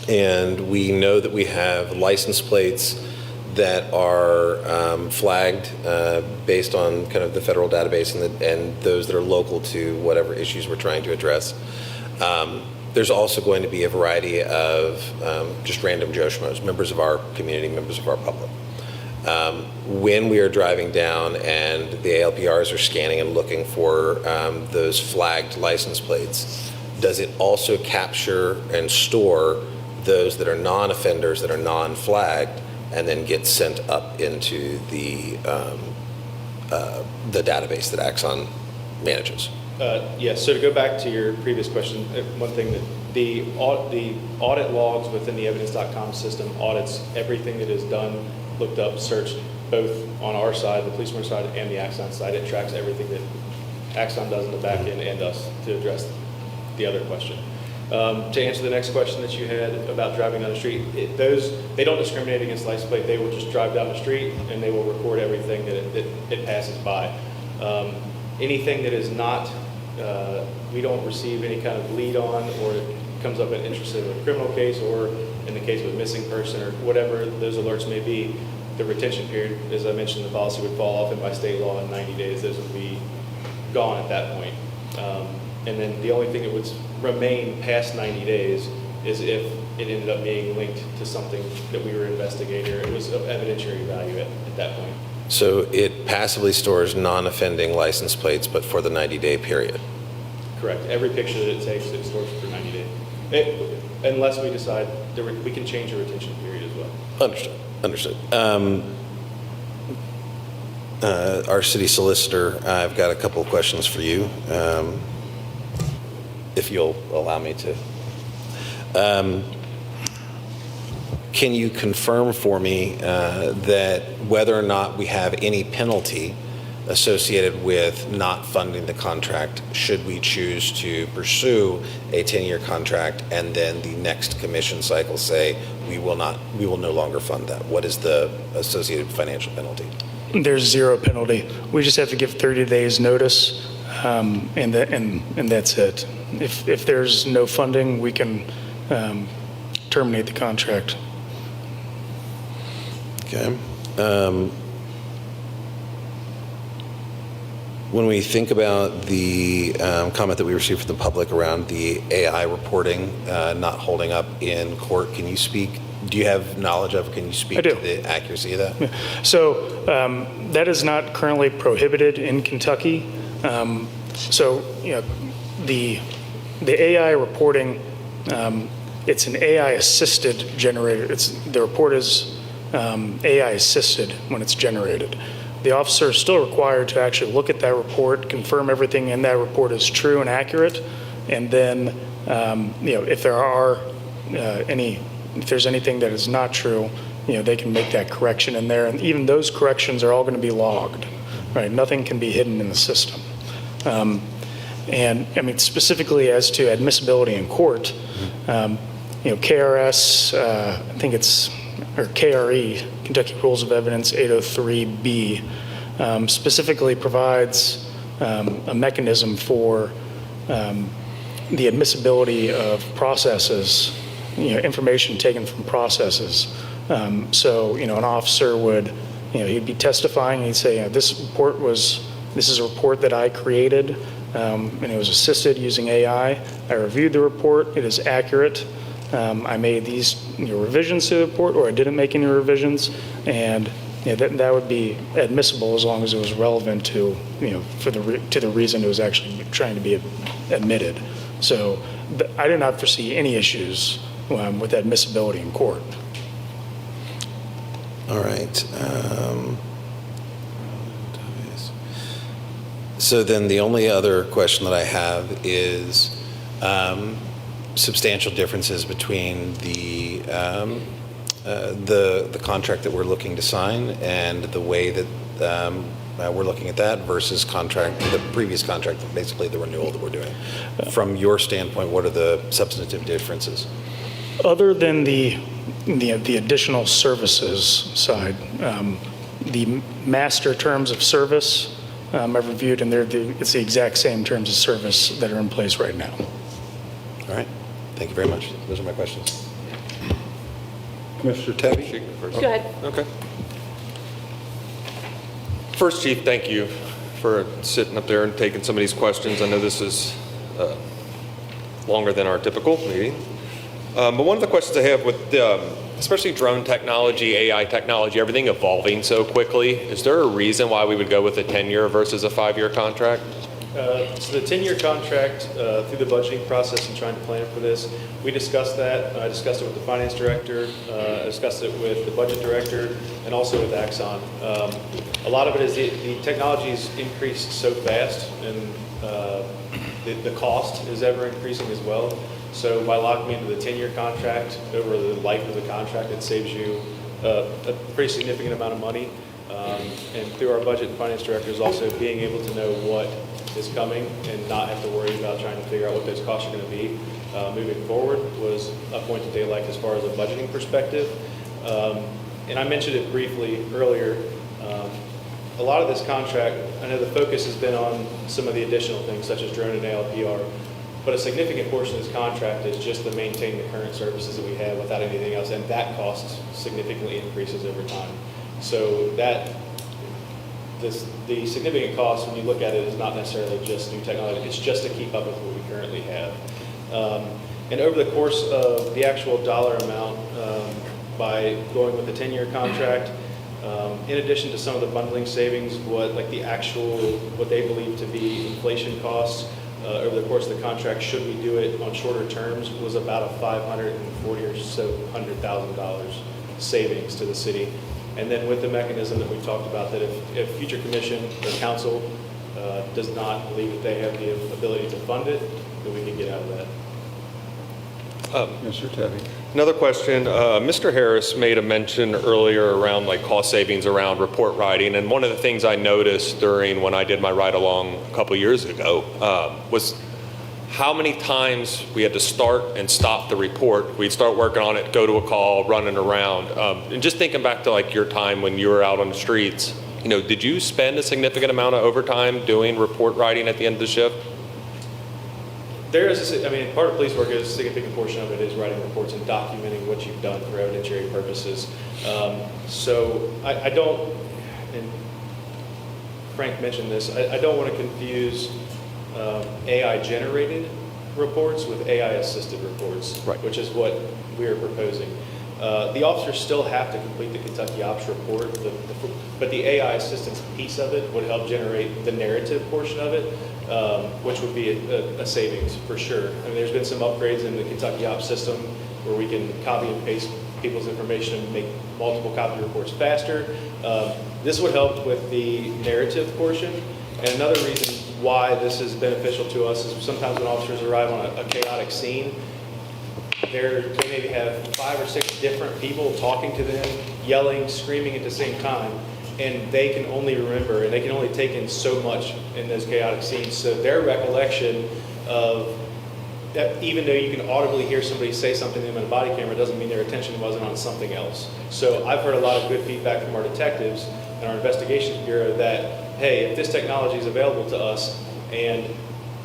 and we know that we have license plates that are flagged based on kind of the federal database and those that are local to whatever issues we're trying to address, there's also going to be a variety of just random Joe Schmoes, members of our community, members of our public. When we are driving down and the ALPRs are scanning and looking for those flagged license plates, does it also capture and store those that are non-offenders, that are non-flagged, and then get sent up into the database that Axon manages? Yes, so to go back to your previous question, one thing that the audit logs within the evidence.com system audits everything that is done, looked up, searched, both on our side, the police side, and the Axon side. It tracks everything that Axon does in the back end and us to address the other question. To answer the next question that you had about driving down the street, they don't discriminate against license plate. They will just drive down the street and they will record everything that it passes by. Anything that is not, we don't receive any kind of lead on, or it comes up in interest of a criminal case, or in the case of a missing person, or whatever those alerts may be, the retention period, as I mentioned, the policy would fall off, and by state law in 90 days, those would be gone at that point. And then the only thing that would remain past 90 days is if it ended up being linked to something that we were investigating, or it was of evidentiary value at that point. So it passively stores non-offending license plates, but for the 90-day period? Correct. Every picture that it takes, it stores for 90 days. Unless we decide that we can change the retention period as well. Understood. Our city solicitor, I've got a couple of questions for you. if you'll allow me to. Can you confirm for me that whether or not we have any penalty associated with not funding the contract should we choose to pursue a 10-year contract and then the next commission cycle say we will no longer fund that? What is the associated financial penalty? There's zero penalty. We just have to give 30 days notice, and that's it. If there's no funding, we can terminate the contract. Okay. When we think about the comment that we received from the public around the AI reporting not holding up in court, can you speak? Do you have knowledge of? Can you speak to the accuracy of that? Yeah. So that is not currently prohibited in Kentucky. So the AI reporting, it's an AI assisted generator. The report is AI assisted when it's generated. The officer is still required to actually look at that report, confirm everything in that report is true and accurate, and then if there are if there's anything that is not true, they can make that correction in there, and even those corrections are all going to be logged, right? Nothing can be hidden in the system. And I mean, specifically as to admissibility in court, KRS, I think it's, or KRE, Kentucky Rules of Evidence 803B, specifically provides a mechanism for the admissibility of processes, information taken from processes. So, an officer would, he'd be testifying, and he'd say, this is a report that I created, and it was assisted using AI. I reviewed the report, it is accurate. I made these revisions to the report, or I didn't make any revisions, and that would be admissible as long as it was relevant to to the reason it was actually trying to be admitted. So I do not foresee any issues with admissibility in court. All right. So then the only other question that I have is substantial differences between the contract that we're looking to sign and the way that we're looking at that versus the previous contract, basically the renewal that we're doing. From your standpoint, what are the substantive differences? Other than the additional services side, the master terms of service I've reviewed, and it's the exact same terms of service that are in place right now. All right. Thank you very much. Those are my questions. Commissioner Tebby? Go ahead. Okay. First, Chief, thank you for sitting up there and taking some of these questions. I know this is longer than our typical meeting. But one of the questions I have with especially drone technology, AI technology, everything evolving so quickly, is there a reason why we would go with a 10-year versus a 5-year contract? So the 10-year contract, through the budgeting process and trying to plan for this, we discussed that. I discussed it with the finance director, I discussed it with the budget director, and also with Axon. A lot of it is the technology's increased so fast, and the cost is ever increasing as well. So by locking into the 10-year contract over the life of the contract, it saves you a pretty significant amount of money. And through our budget and finance directors also being able to know what is coming and not have to worry about trying to figure out what those costs are going to be moving forward was a point that they liked as far as a budgeting perspective. And I mentioned it briefly earlier. A lot of this contract, I know the focus has been on some of the additional things such as drone and ALPR, but a significant portion of this contract is just to maintain the current services that we have without anything else, and that cost significantly increases over time. So the significant cost, when you look at it, is not necessarily just new technology. It's just to keep up with what we currently have. And over the course of the actual dollar amount, by going with the 10-year contract, in addition to some of the bundling savings, what they believe to be inflation costs over the course of the contract, should we do it on shorter terms, was about a $540,000 or so $100,000 savings to the city. And then with the mechanism that we talked about, that if future commission or council does not believe that they have the ability to fund it, that we can get out of that. Mr. Tevy. Another question. Mr. Harris made a mention earlier around like cost savings around report writing, and one of the things I noticed during when I did my ride along a couple years ago was how many times we had to start and stop the report. We'd start working on it, go to a call, running around. And just thinking back to like your time when you were out on the streets, you know, did you spend a significant amount of overtime doing report writing at the end of the shift? There is, I mean, part of police work is a significant portion of it is writing reports and documenting what you've done for evidentiary purposes. So I don't, and Frank mentioned this, I don't want to confuse AI-generated reports with AI-assisted reports, which is what we're proposing. The officers still have to complete the Kentucky Ops report, but the AI assistance piece of it would help generate the narrative portion of it, which would be a savings for sure. I mean, there's been some upgrades in the Kentucky Ops system where we can copy and paste people's information and make multiple copy reports faster. This would help with the narrative portion. And another reason why this is beneficial to us is sometimes when officers arrive on a chaotic scene, they maybe have 5 or 6 different people talking to them, yelling, screaming at the same time, and they can only remember, and they can only take in so much in those chaotic scenes. So their recollection of that, even though you can audibly hear somebody say something to them in a body camera, doesn't mean their attention wasn't on something else. So I've heard a lot of good feedback from our detectives and our investigations bureau that, hey, if this technology is available to us and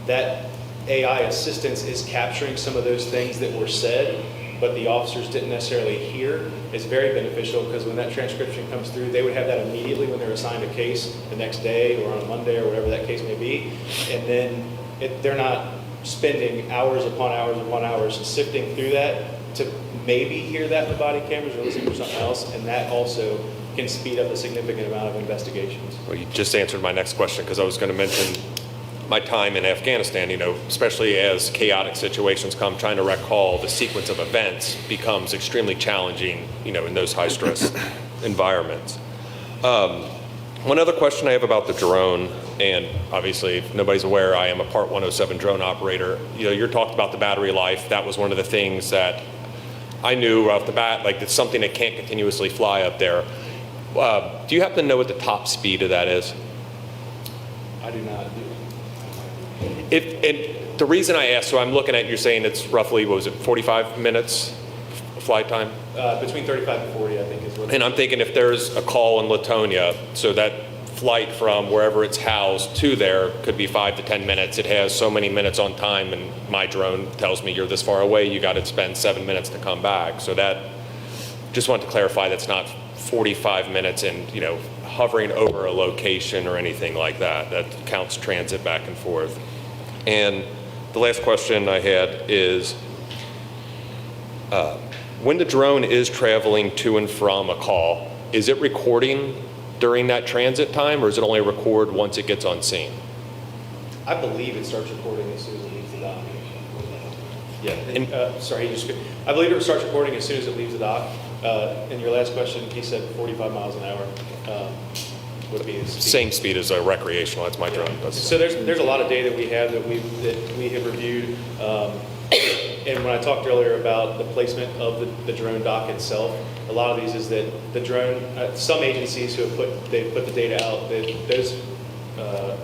that AI assistance is capturing some of those things that were said, but the officers didn't necessarily hear, it's very beneficial because when that transcription comes through, they would have that immediately when they're assigned a case the next day or on a Monday or whatever that case may be. And then they're not spending hours upon hours sifting through that to maybe hear that in the body cameras or listening for something else, and that also can speed up a significant amount of investigations. Well, you just answered my next question because I was going to mention my time in Afghanistan, you know, especially as chaotic situations come, trying to recall the sequence of events becomes extremely challenging, you know, in those high stress environments. One other question I have about the drone, and obviously if nobody's aware, I am a Part 107 drone operator. You know, you're talking about the battery life. That was one of the things that I knew off the bat, like it's something that can't continuously fly up there. Do you happen to know what the top speed of that is? I do not. And the reason I asked, so I'm looking at, you're saying it's roughly, what was it, 45 minutes flight time? Between 35 and 40, I think is what. And I'm thinking if there's a call in Latonia, so that flight from wherever it's housed to there could be 5 to 10 minutes. It has so many minutes on time, and my drone tells me you're this far away, you got to spend 7 minutes to come back. So that, just want to clarify, that's not 45 minutes and, you know, hovering over a location or anything like that. That counts transit back and forth. And the last question I had is, when the drone is traveling to and from a call, is it recording during that transit time, or does it only record once it gets on scene? I believe it starts recording as soon as it leaves the dock. Yeah, sorry, I believe it starts recording as soon as it leaves the dock. In your last question, he said 45 miles an hour would be the speed. Same speed as a recreational, that's my drone. So there's a lot of data we have that we have reviewed. And when I talked earlier about the placement of the drone dock itself, a lot of these is that the drone, some agencies who have put the data out,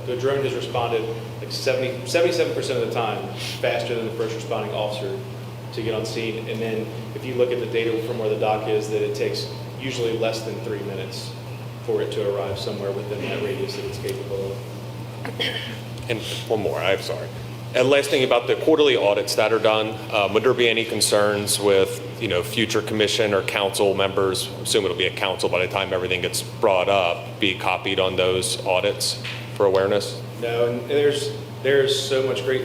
the drone has responded like 77% of the time faster than the first responding officer to get on scene. And then if you look at the data from where the dock is, that it takes usually less than 3 minutes for it to arrive somewhere within that radius that it's capable of. And one more, I'm sorry. And last thing about the quarterly audits that are done, would there be any concerns with, you know, future commission or council members, assume it'll be a council by the time everything gets brought up, be copied on those audits for awareness? No, and there's so much great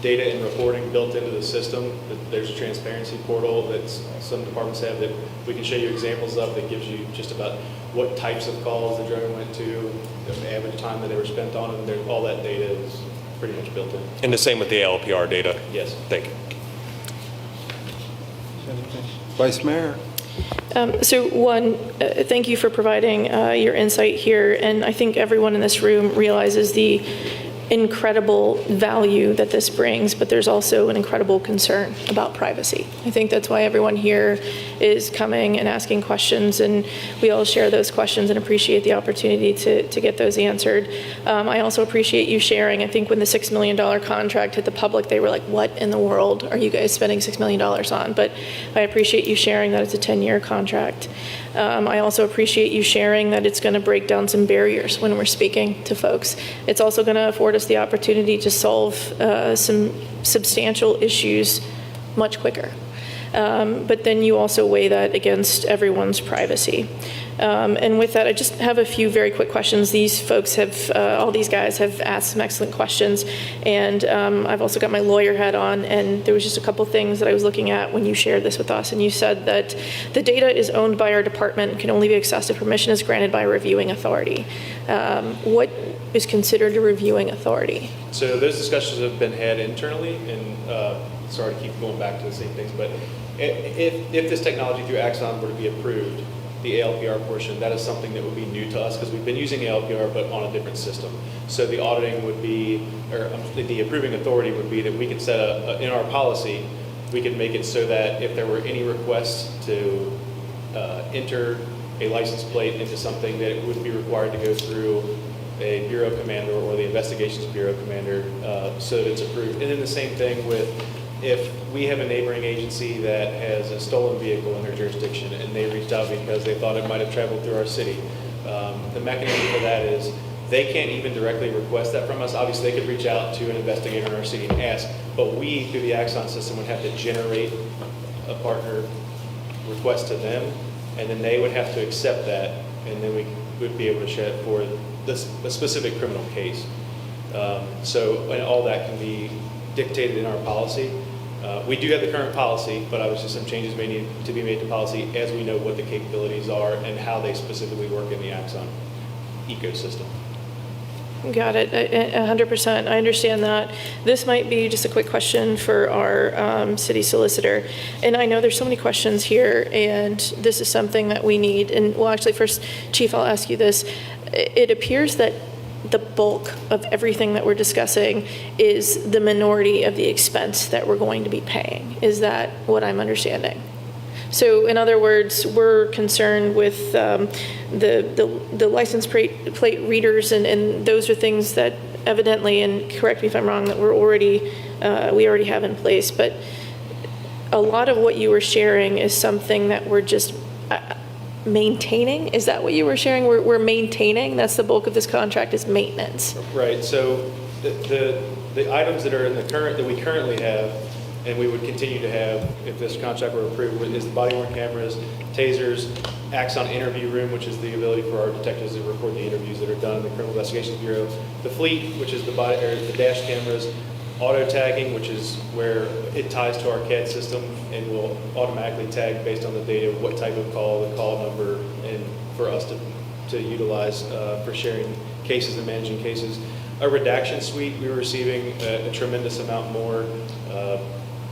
data and reporting built into the system. There's a transparency portal that some departments have that we can show you examples of that gives you just about what types of calls the drone went to, the average time that they were spent on them. All that data is pretty much built in. And the same with the LPR data? Yes. Thank you. Vice Mayor. So one, thank you for providing your insight here. And I think everyone in this room realizes the incredible value that this brings, but there's also an incredible concern about privacy. I think that's why everyone here is coming and asking questions, and we all share those questions and appreciate the opportunity to get those answered. I also appreciate you sharing. I think when the $6 million contract hit the public, they were like, what in the world are you guys spending $6 million on? But I appreciate you sharing that it's a 10-year contract. I also appreciate you sharing that it's going to break down some barriers when we're speaking to folks. It's also going to afford us the opportunity to solve some substantial issues much quicker. But then you also weigh that against everyone's privacy. And with that, I just have a few very quick questions. These folks have, all these guys have asked some excellent questions, and I've also got my lawyer hat on, and there was just a couple things that I was looking at when you shared this with us, and you said that the data is owned by our department and can only be accessed if permission is granted by a reviewing authority. What is considered a reviewing authority? So those discussions have been had internally, and sorry to keep going back to the same things, but if this technology through Axon were to be approved, the ALPR portion, that is something that would be new to us because we've been using ALPR but on a different system. So the auditing would be, or the approving authority would be that we could set in our policy, we could make it so that if there were any requests to enter a license plate into something, that it would be required to go through a bureau commander or the investigations bureau commander so that it's approved. And then the same thing with if we have a neighboring agency that has a stolen vehicle in their jurisdiction and they reached out because they thought it might have traveled through our city, the mechanism for that is they can't even directly request that from us. Obviously, they could reach out to an investigator in our city and ask, but we, through the Axon system, would have to generate a partner request to them, and then they would have to accept that, and then we would be able to share it for a specific criminal case. So and all that can be dictated in our policy. We do have the current policy, but obviously some changes may need to be made to policy as we know what the capabilities are and how they specifically work in the Axon ecosystem. Got it, 100%. I understand that. This might be just a quick question for our city solicitor. And I know there's so many questions here, and this is something that we need. And well, actually, first, Chief, I'll ask you this. It appears that the bulk of everything that we're discussing is the minority of the expense that we're going to be paying. Is that what I'm understanding? So in other words, we're concerned with the license plate readers, and those are things that evidently, and correct me if I'm wrong, that we already have in place. But a lot of what you were sharing is something that we're just maintaining. Is that what you were sharing? We're maintaining. That's the bulk of this contract, is maintenance. Right. So the items that are in the current that we currently have, and we would continue to have if this contract were approved, is the body-worn cameras, tasers, Axon interview room, which is the ability for our detectives to record the interviews that are done in the Criminal Investigations Bureau, the fleet, which is the dash cameras, auto tagging, which is where it ties to our CAD system and will automatically tag based on the data what type of call, the call number, and for us to utilize for sharing cases and managing cases. A redaction suite, we were receiving a tremendous amount more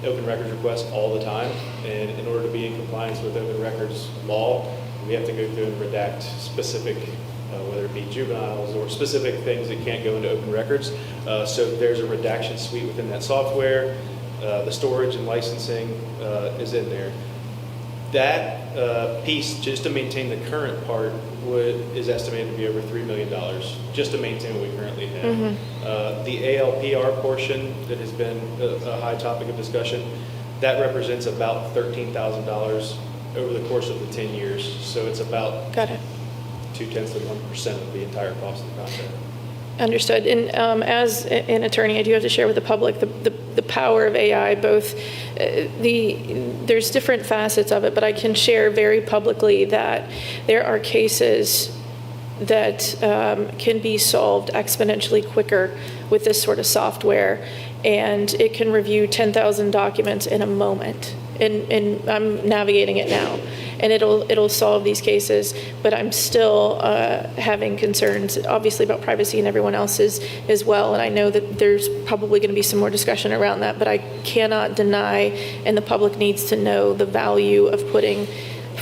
open records requests all the time, and in order to be in compliance with open records law, we have to go through and redact specific, whether it be juveniles or specific things that can't go into open records. So there's a redaction suite within that software. The storage and licensing is in there. That piece, just to maintain the current part, is estimated to be over $3 million, just to maintain what we currently have. Mm-hmm. The ALPR portion that has been a high topic of discussion, that represents about $13,000 over the course of the 10 years. So it's about 0.2% of the entire cost of the contract. Understood. And as an attorney, I do have to share with the public the power of AI. Both there's different facets of it, but I can share very publicly that there are cases that can be solved exponentially quicker with this sort of software, and it can review 10,000 documents in a moment. And I'm navigating it now, and it'll solve these cases. But I'm still having concerns, obviously, about privacy and everyone else's as well. And I know that there's probably going to be some more discussion around that. But I cannot deny, and the public needs to know, the value of putting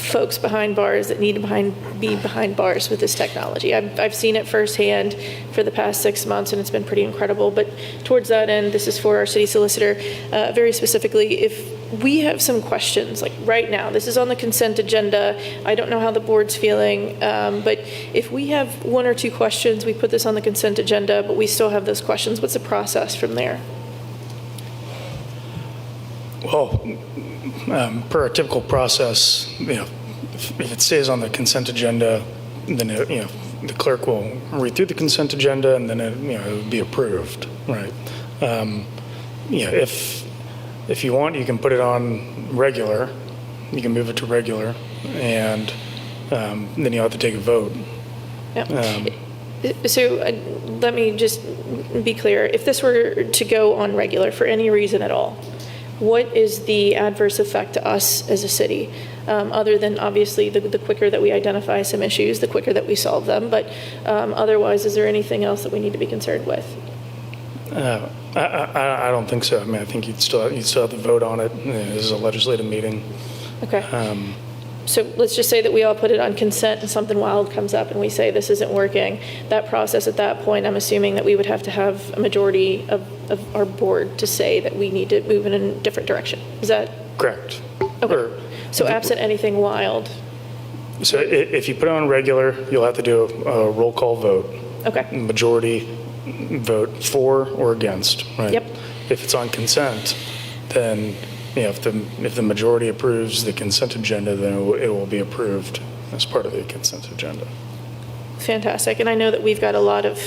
folks behind bars that need to be behind bars with this technology. I've seen it firsthand for the past 6 months, and it's been pretty incredible. But towards that end, this is for our city solicitor. Very specifically, if we have some questions, like right now, this is on the consent agenda. I don't know how the board's feeling, but if we have 1 or 2 questions, we put this on the consent agenda, but we still have those questions. What's the process from there? Well, per a typical process, if it stays on the consent agenda, then the clerk will read through the consent agenda, and then it will be approved, right? If you want, you can put it on regular. You can move it to regular, and then you'll have to take a vote. Yeah. So let me just be clear. If this were to go on regular for any reason at all, what is the adverse effect to us as a city? Other than obviously the quicker that we identify some issues, the quicker that we solve them. But otherwise, is there anything else that we need to be concerned with? I don't think so. I mean, I think you'd still have to vote on it. This is a legislative meeting. Okay. So let's just say that we all put it on consent and something wild comes up and we say this isn't working. That process at that point, I'm assuming that we would have to have a majority of our board to say that we need to move in a different direction. Is that correct? Okay. So absent anything wild. So if you put it on regular, you'll have to do a roll call vote. Okay. Majority vote for or against, right? Yep. If it's on consent, then if the majority approves the consent agenda, then it will be approved as part of the consent agenda. Fantastic. And I know that we've got a lot of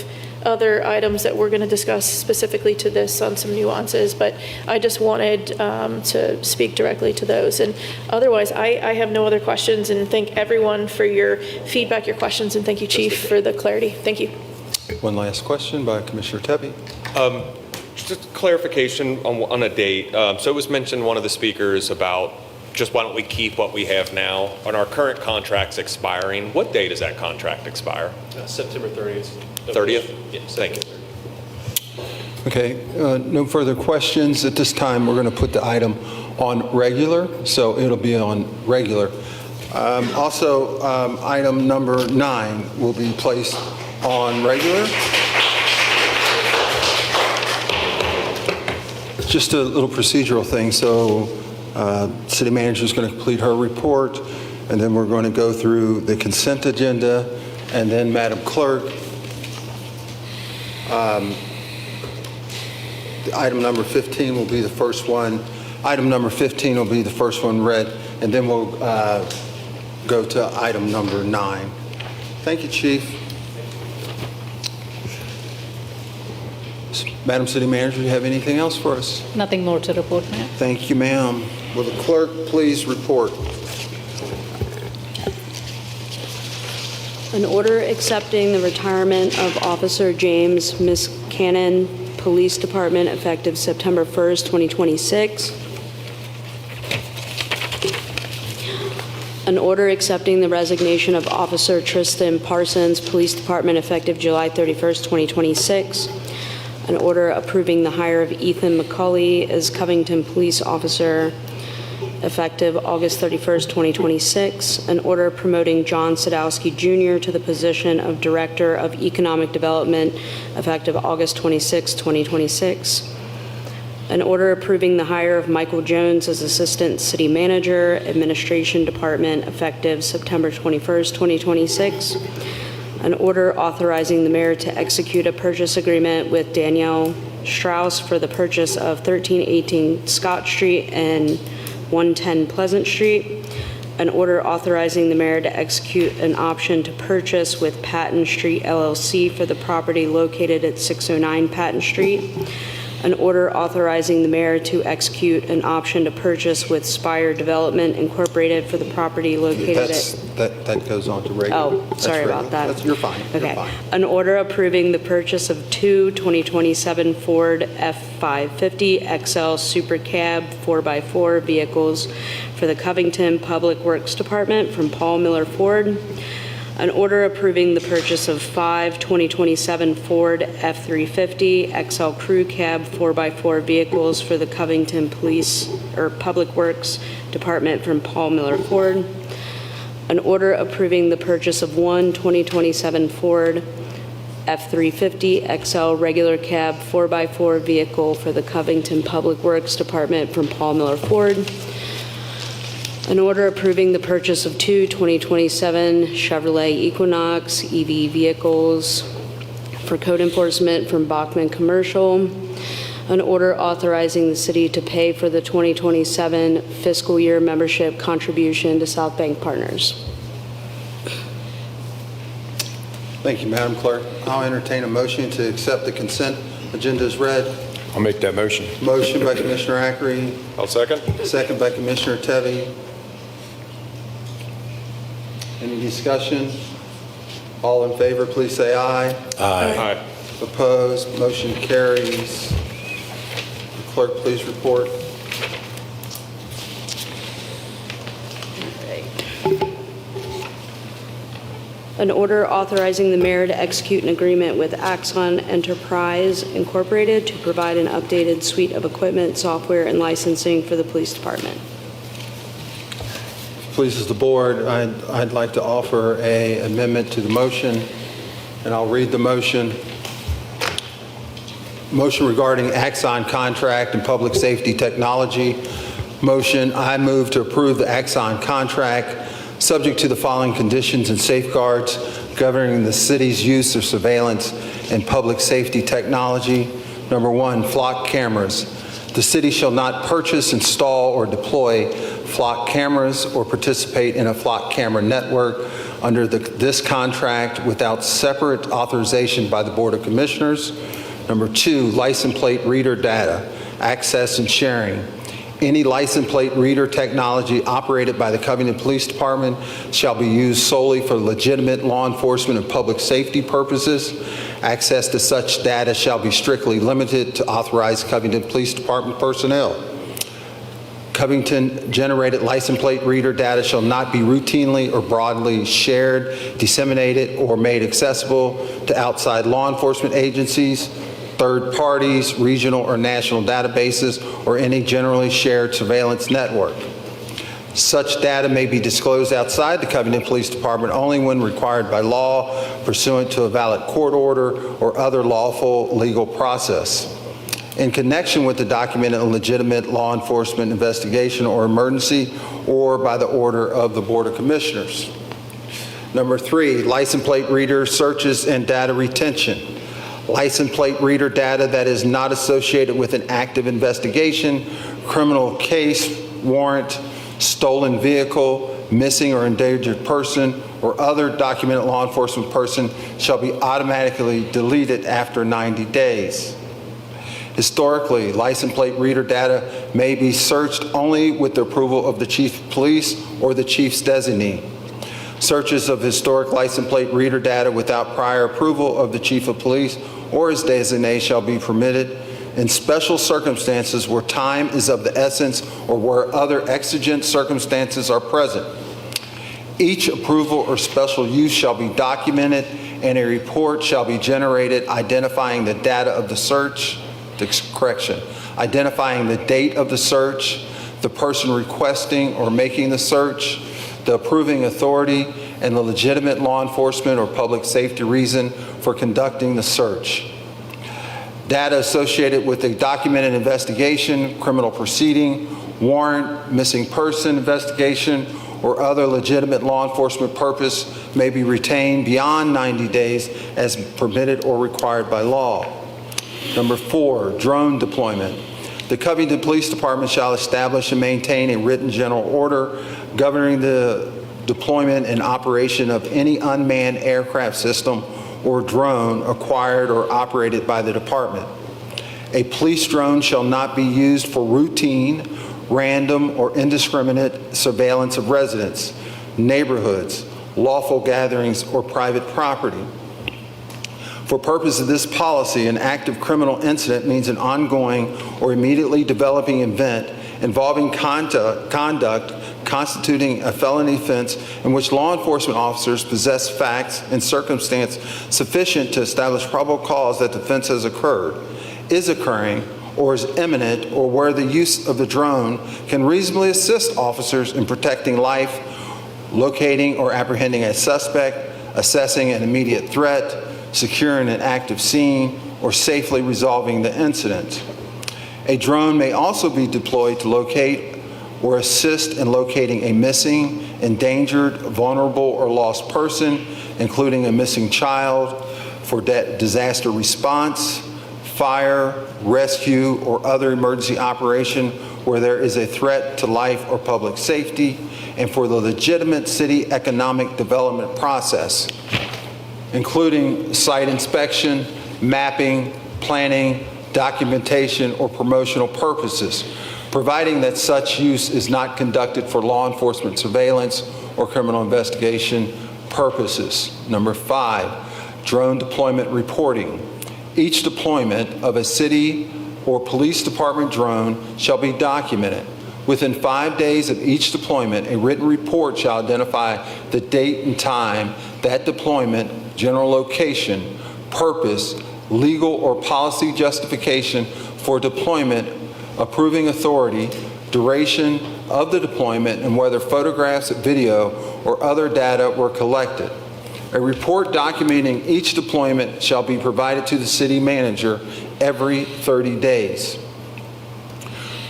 other items that we're going to discuss specifically to this on some nuances, but I just wanted to speak directly to those. And otherwise, I have no other questions, and thank everyone for your feedback, your questions, and thank you, Chief, for the clarity. Thank you. One last question by Commissioner Tebby. Just clarification on a date. So it was mentioned, one of the speakers, about just why don't we keep what we have now? On our current contract's expiring, what date does that contract expire? September 30th. 30th? Yes. Thank you. Okay, no further questions. At this time, we're going to put the item on regular, so it'll be on regular. Also, item number 9 will be placed on regular. Just a little procedural thing. So city manager is going to complete her report, and then we're going to go through the consent agenda, and then Madam Clerk, item number 15 will be the first one. Item number 15 will be the first one read, and then we'll go to item number 9. Thank you, Chief. Madam City Manager, you have anything else for us? Nothing more to report, ma'am. Thank you, ma'am. Will the clerk please report? An order accepting the retirement of Officer James Cannon, Police Department, effective September 1st, 2026. An order accepting the resignation of Officer Tristan Parsons, Police Department, effective July 31st, 2026. An order approving the hire of Ethan McCauley as Covington Police Officer, effective August 31st, 2026. An order promoting John Sadowski Jr. to the position of Director of Economic Development, effective August 26, 2026. An order approving the hire of Michael Jones as Assistant City Manager, Administration Department, effective September 21st, 2026. An order authorizing the mayor to execute a purchase agreement with Danielle Strauss for the purchase of 1318 Scott Street and 110 Pleasant Street. An order authorizing the mayor to execute an option to purchase with Patton Street LLC for the property located at 609 Patton Street. An order authorizing the mayor to execute an option to purchase with Spire Development Incorporated for the property located That goes on to regular. Oh, That's sorry regular. about that. You're fine. Okay. You're fine. An order approving the purchase of 2 2027 Ford F550 XL Super Cab 4x4 vehicles for the Covington Public Works Department from Paul Miller Ford. An order approving the purchase of 5 2027 Ford F350 XL Crew Cab 4x4 vehicles for the Covington Police or Public Works Department from Paul Miller Ford. An order approving the purchase of one 2027 Ford F-350 XL regular cab 4x4 vehicle for the Covington Public Works Department from Paul Miller Ford. An order approving the purchase of two 2027 Chevrolet Equinox EV vehicles for code enforcement from Bachman Commercial. An order authorizing the city to pay for the 2027 fiscal year membership contribution to South Bank Partners. Thank you, Madam Clerk. I'll entertain a motion to accept the consent agenda as read. I'll make that motion. Motion by Commissioner Ackery, I'll second. second by Commissioner Tevy. Any discussion? All in favor, please say aye. Aye. Opposed, motion carries. Clerk, please report. An order authorizing the mayor to execute an agreement with Axon Enterprise Incorporated to provide an updated suite of equipment, software, and licensing for the police department. Pleases the board, I'd like to offer an amendment to the motion, and I'll read the motion. Motion regarding Axon contract and public safety technology. Motion, I move to approve the Axon contract subject to the following conditions and safeguards governing the city's use of surveillance and public safety technology. Number one, flock cameras. The city shall not purchase, install, or deploy flock cameras or participate in a flock camera network under this contract without separate authorization by the Board of Commissioners. Number two, license plate reader data, access and sharing. Any license plate reader technology operated by the Covington Police Department shall be used solely for legitimate law enforcement and public safety purposes. Access to such data shall be strictly limited to authorized Covington Police Department personnel. Covington-generated license plate reader data shall not be routinely or broadly shared, disseminated, or made accessible to outside law enforcement agencies, third parties, regional or national databases, or any generally shared surveillance network. Such data may be disclosed outside the Covington Police Department only when required by law, pursuant to a valid court order, or other lawful legal process. In connection with the documented and legitimate law enforcement investigation or emergency, or by the order of the Board of Commissioners. Number three, license plate reader searches and data retention. License plate reader data that is not associated with an active investigation, criminal case, warrant, stolen vehicle, missing or endangered person, or other documented law enforcement person shall be automatically deleted after 90 days. Historically, license plate reader data may be searched only with the approval of the chief of police or the chief's designee. Searches of historic license plate reader data without prior approval of the chief of police or his designee shall be permitted in special circumstances where time is of the essence or where other exigent circumstances are present. Each approval or special use shall be documented and a report shall be generated identifying the data of the search, identifying the date of the search, the person requesting or making the search, the approving authority, and the legitimate law enforcement or public safety reason for conducting the search. Data associated with a documented investigation, criminal proceeding, warrant, missing person investigation, or other legitimate law enforcement purpose may be retained beyond 90 days as permitted or required by law. Number four, drone deployment. The Covington Police Department shall establish and maintain a written general order governing the deployment and operation of any unmanned aircraft system or drone acquired or operated by the department. A police drone shall not be used for routine, random, or indiscriminate surveillance of residents, neighborhoods, lawful gatherings, or private property. For purpose of this policy, an active criminal incident means an ongoing or immediately developing event involving conduct constituting a felony offense in which law enforcement officers possess facts and circumstance sufficient to establish probable cause that the offense has occurred, is occurring, or is imminent, or where the use of the drone can reasonably assist officers in protecting life locating or apprehending a suspect, assessing an immediate threat, securing an active scene, or safely resolving the incident. A drone may also be deployed to locate or assist in locating a missing, endangered, vulnerable, or lost person, including a missing child, for disaster response, fire, rescue, or other emergency operation where there is a threat to life or public safety, and for the legitimate city economic development process, including site inspection, mapping, planning, documentation, or promotional purposes, providing that such use is not conducted for law enforcement surveillance or criminal investigation purposes. Number 5, drone deployment reporting. Each deployment of a city or police department drone shall be documented. Within 5 days of each deployment, a written report shall identify the date and time, that deployment, general location, purpose, legal or policy justification for deployment, approving authority, duration of the deployment, and whether photographs, video, or other data were collected. A report documenting each deployment shall be provided to the city manager every 30 days.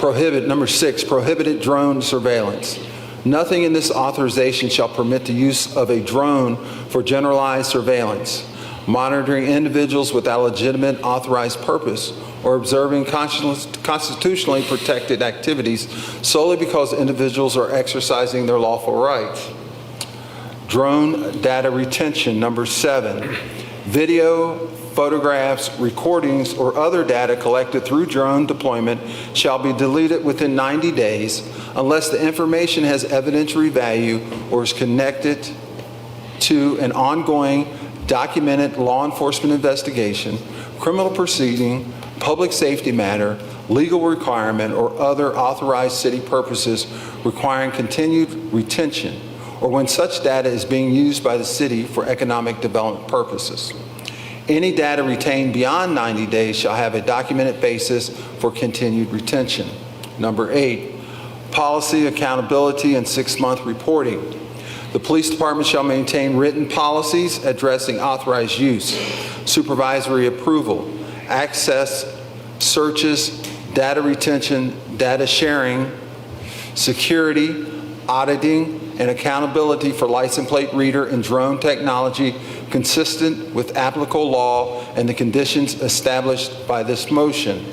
Number 6, prohibited drone surveillance. Nothing in this authorization shall permit the use of a drone for generalized surveillance, monitoring individuals without a legitimate authorized purpose, or observing constitutionally protected activities solely because individuals are exercising their lawful rights. Drone data retention. Number 7, video, photographs, recordings, or other data collected through drone deployment shall be deleted within 90 days unless the information has evidentiary value or is connected to an ongoing documented law enforcement investigation, criminal proceeding, public safety matter, legal requirement, or other authorized city purposes requiring continued retention, or when such data is being used by the city for economic development purposes. Any data retained beyond 90 days shall have a documented basis for continued retention. Number 8, policy, accountability, and 6-month reporting. The police department shall maintain written policies addressing authorized use, supervisory approval, access, searches, data retention, data sharing, security, auditing, and accountability for license plate reader and drone technology consistent with applicable law and the conditions established by this motion.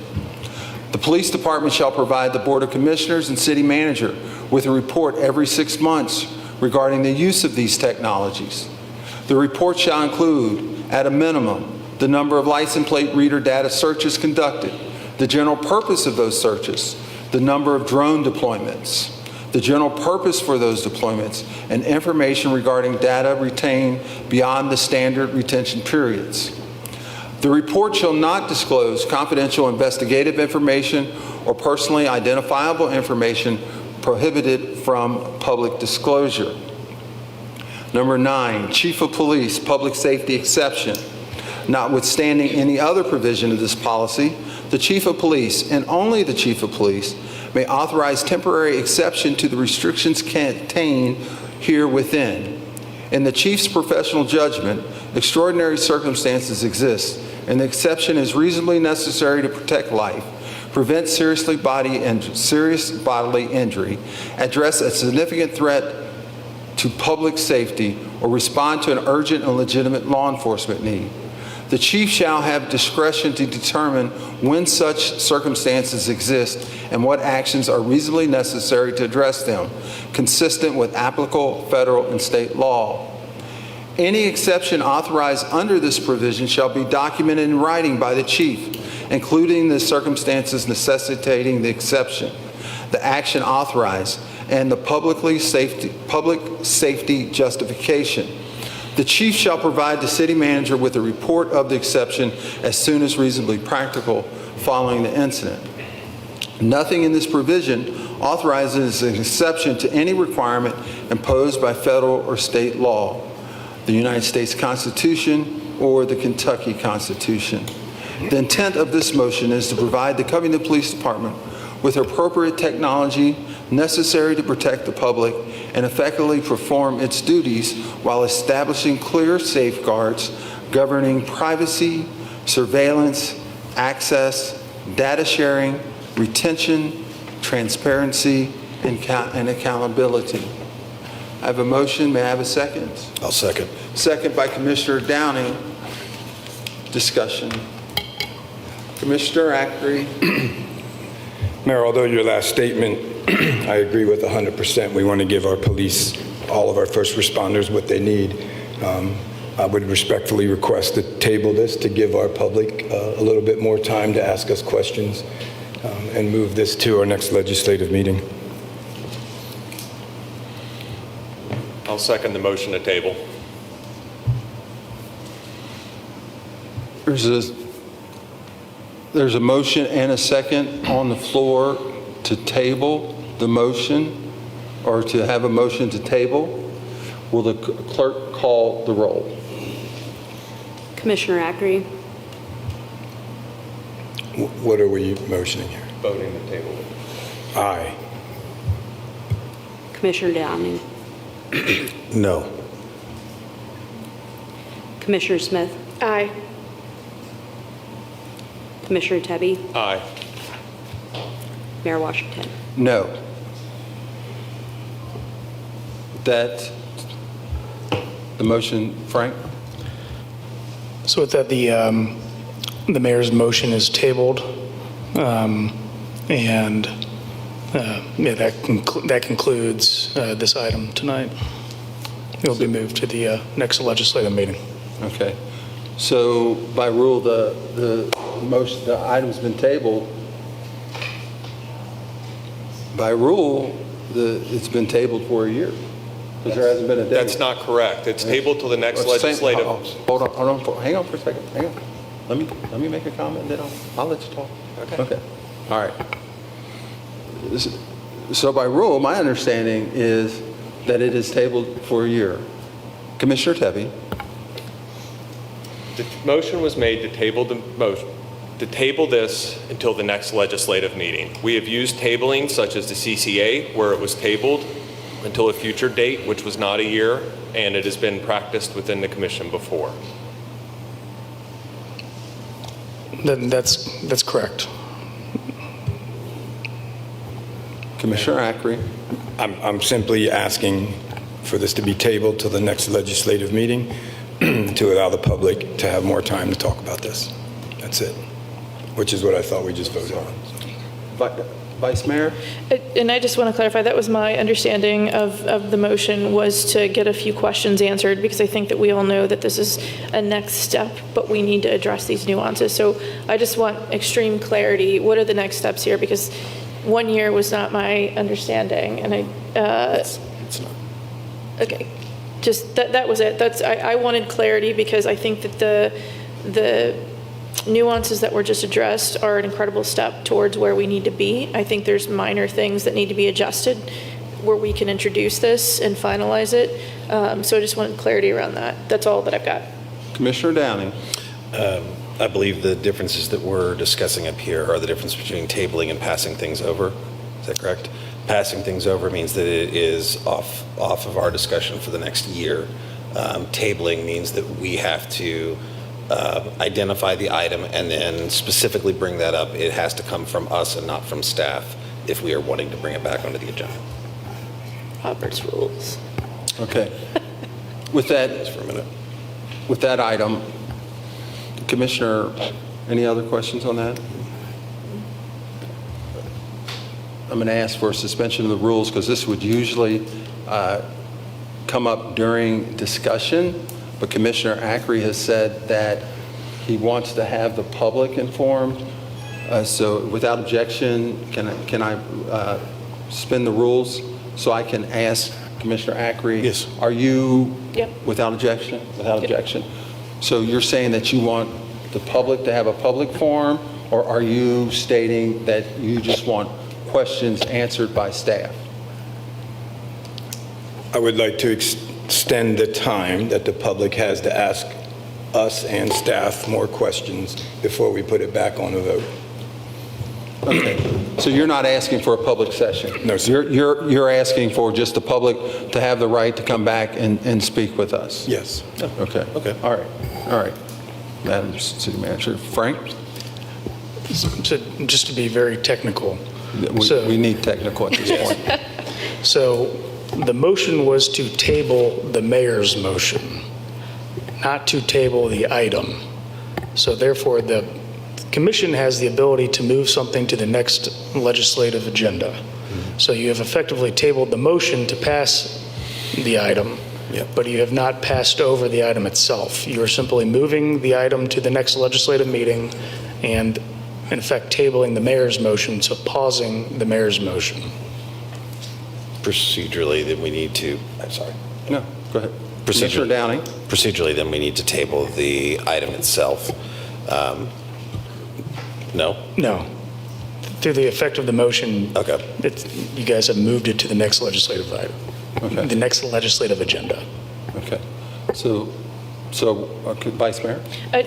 The police department shall provide the Board of Commissioners and City Manager with a report every 6 months regarding the use of these technologies. The report shall include, at a minimum, the number of license plate reader data searches conducted, the general purpose of those searches, the number of drone deployments, the general purpose for those deployments, and information regarding data retained beyond the standard retention periods. The report shall not disclose confidential investigative information or personally identifiable information prohibited from public disclosure. Number 9, Chief of Police, public safety exception. Notwithstanding any other provision of this policy, the Chief of Police, and only the Chief of Police, may authorize temporary exception to the restrictions contained here within. In the Chief's professional judgment, extraordinary circumstances exist, and the exception is reasonably necessary to protect life, prevent serious bodily injury, address a significant threat to public safety, or respond to an urgent and legitimate law enforcement need. The Chief shall have discretion to determine when such circumstances exist and what actions are reasonably necessary to address them, consistent with applicable federal and state law. Any exception authorized under this provision shall be documented in writing by the Chief, including the circumstances necessitating the exception, the action authorized, and the public safety justification. The Chief shall provide the City Manager with a report of the exception as soon as reasonably practical following the incident. Nothing in this provision authorizes an exception to any requirement imposed by federal or state law, the United States Constitution, or the Kentucky Constitution. The intent of this motion is to provide the Covington Police Department with appropriate technology necessary to protect the public and effectively perform its duties while establishing clear safeguards governing privacy, surveillance, access, data sharing, retention, transparency, and accountability. I have a motion. May I have a second? I'll second. Second by Commissioner Downing. Discussion. Commissioner Ackery. Mayor, although your last statement, I agree with 100%. We want to give our police, all of our first responders, what they need. I would respectfully request to table this to give our public a little bit more time to ask us questions and move this to our next legislative meeting. I'll second the motion to table. There's a motion and a second on the floor to table the motion, or to have a motion to table. Will the clerk call the roll? Commissioner Ackery. What are we motioning here? Voting to table. Aye. Commissioner Downing. No. Commissioner Smith. Aye. Commissioner Tebby. Aye. Mayor Washington. No. That, the motion, Frank? So with that, the mayor's motion is tabled, and that concludes this item tonight. It will be moved to the next legislative meeting. Okay. So by rule, the item's been tabled. By rule, it's been tabled for a year, because there hasn't been a date. That's not correct. It's tabled till the next legislative. Hold on, hang on for a second, hang on. Let me make a comment, then I'll let you talk. Okay. All right. So by rule, my understanding is that it is tabled for a year. Commissioner Tebby. The motion was made to table this until the next legislative meeting. We have used tabling such as the CCA, where it was tabled until a future date, which was not a year, and it has been practiced within the commission before. That's correct. Commissioner Ackery. I'm simply asking for this to be tabled till the next legislative meeting to allow the public to have more time to talk about this. That's it, which is what I thought we just voted on. Vice Mayor? And I just want to clarify, that was my understanding of the motion, was to get a few questions answered, because I think that we all know that this is a next step, but we need to address these nuances. So I just want extreme clarity. What are the next steps here? Because 1 year was not my understanding, and It's not. okay, just that was it. I wanted clarity, because I think that the nuances that were just addressed are an incredible step towards where we need to be. I think there's minor things that need to be adjusted where we can introduce this and finalize it. So I just wanted clarity around that. That's all that I've got. Commissioner Downing. I believe the differences that we're discussing up here are the difference between tabling and passing things over. Is that correct? Passing things over means that it is off of our discussion for the next year. Tabling means that we have to identify the item and then specifically bring that up. It has to come from us and not from staff if we are wanting to bring it back onto the agenda. Robert's rules. Okay. With that item, Commissioner, any other questions on that? I'm going to ask for a suspension of the rules, because this would usually come up during discussion, but Commissioner Ackery has said that he wants to have the public informed. So without objection, can I suspend the rules so I can ask Commissioner Ackery? Yes. Are you, Yep. without objection? Without objection. So you're saying that you want the public to have a public forum, or are you stating that you just want questions answered by staff? I would like to extend the time that the public has to ask us and staff more questions before we put it back on a vote. Okay, so you're not asking for a public session? No, sir. You're asking for just the public to have the right to come back and speak with us? Yes. Okay. Okay. All right. Madam City Manager. Frank? So just to be very technical. We need technical at this point. So the motion was to table the mayor's motion, not to table the item. So therefore, the commission has the ability to move something to the next legislative agenda. So you have effectively tabled the motion to pass the item, but you have not passed over the item itself. You are simply moving the item to the next legislative meeting and, in effect, tabling the mayor's motion, so pausing the mayor's motion. Procedurally, then we need to, I'm sorry. No, go ahead. Commissioner Downing? Procedurally, then we need to table the item itself. No? No. Through the effect of the motion, Okay. you guys have moved it to the next legislative item, the next legislative agenda. Okay. So Vice Mayor?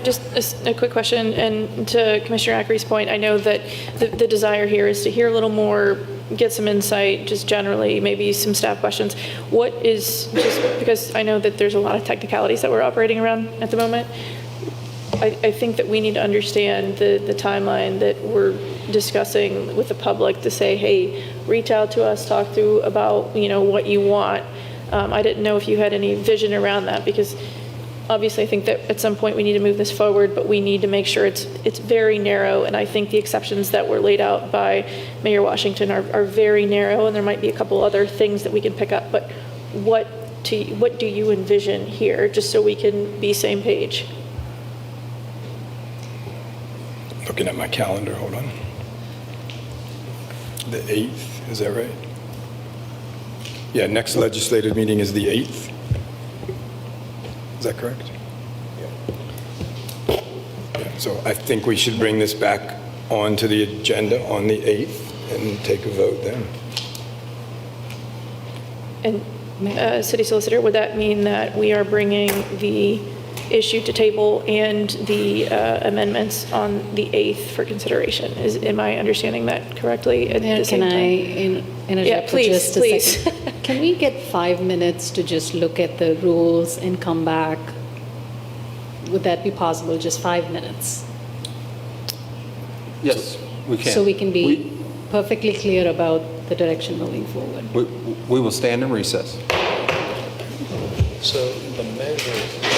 Just a quick question, and to Commissioner Ackery's point, I know that the desire here is to hear a little more, get some insight, just generally, maybe some staff questions. What is, just because I know that there's a lot of technicalities that we're operating around at the moment, I think that we need to understand the timeline that we're discussing with the public to say, hey, reach out to us, talk through about, what you want. I didn't know if you had any vision around that, because obviously I think that at some point we need to move this forward, but we need to make sure it's very narrow. And I think the exceptions that were laid out by Mayor Washington are very narrow, and there might be a couple other things that we can pick up. But what do you envision here, just so we can be same page? Looking at my calendar, hold on. The 8th, is that right? Yeah, next legislative meeting is the 8th. Is that correct? Yeah. So I think we should bring this back onto the agenda on the 8th and take a vote then. And City Solicitor, would that mean that we are bringing the issue to table and the amendments on the 8th for consideration? Am I understanding that correctly at the same Can time? I interject Yeah, for just a please. second? Can we get 5 minutes to just look at the rules and come back? Would that be possible, just 5 minutes? Yes, we can. So we can be perfectly clear about the direction moving forward. We will stand in recess. So the measure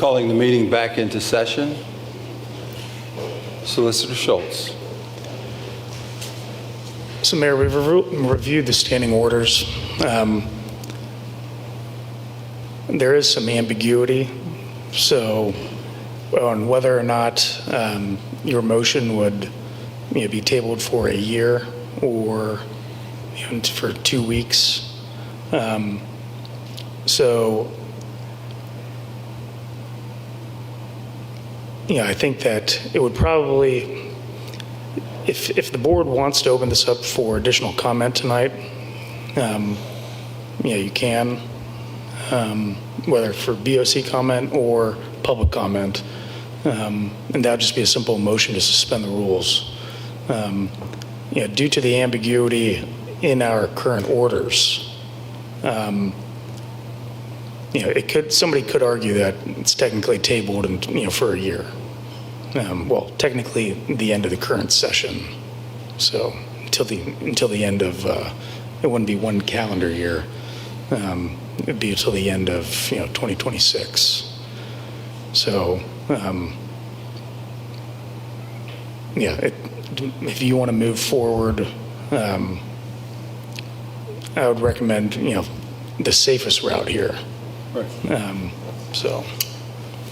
Calling the meeting back into session. Solicitor Schultz. So, Mayor, we've reviewed the standing orders. There is some ambiguity, so on whether or not your motion would be tabled for a year or for 2 weeks. I think that it would probably, if the board wants to open this up for additional comment tonight, you can, whether for BOC comment or public comment, and that would just be a simple motion to suspend the rules. Due to the ambiguity in our current orders, somebody could argue that it's technically tabled and, for a year. Well, technically the end of the current session. So until the end of, it wouldn't be one calendar year. It'd be until the end of, 2026. So, if you want to move forward, I would recommend, the safest route here. Right. So.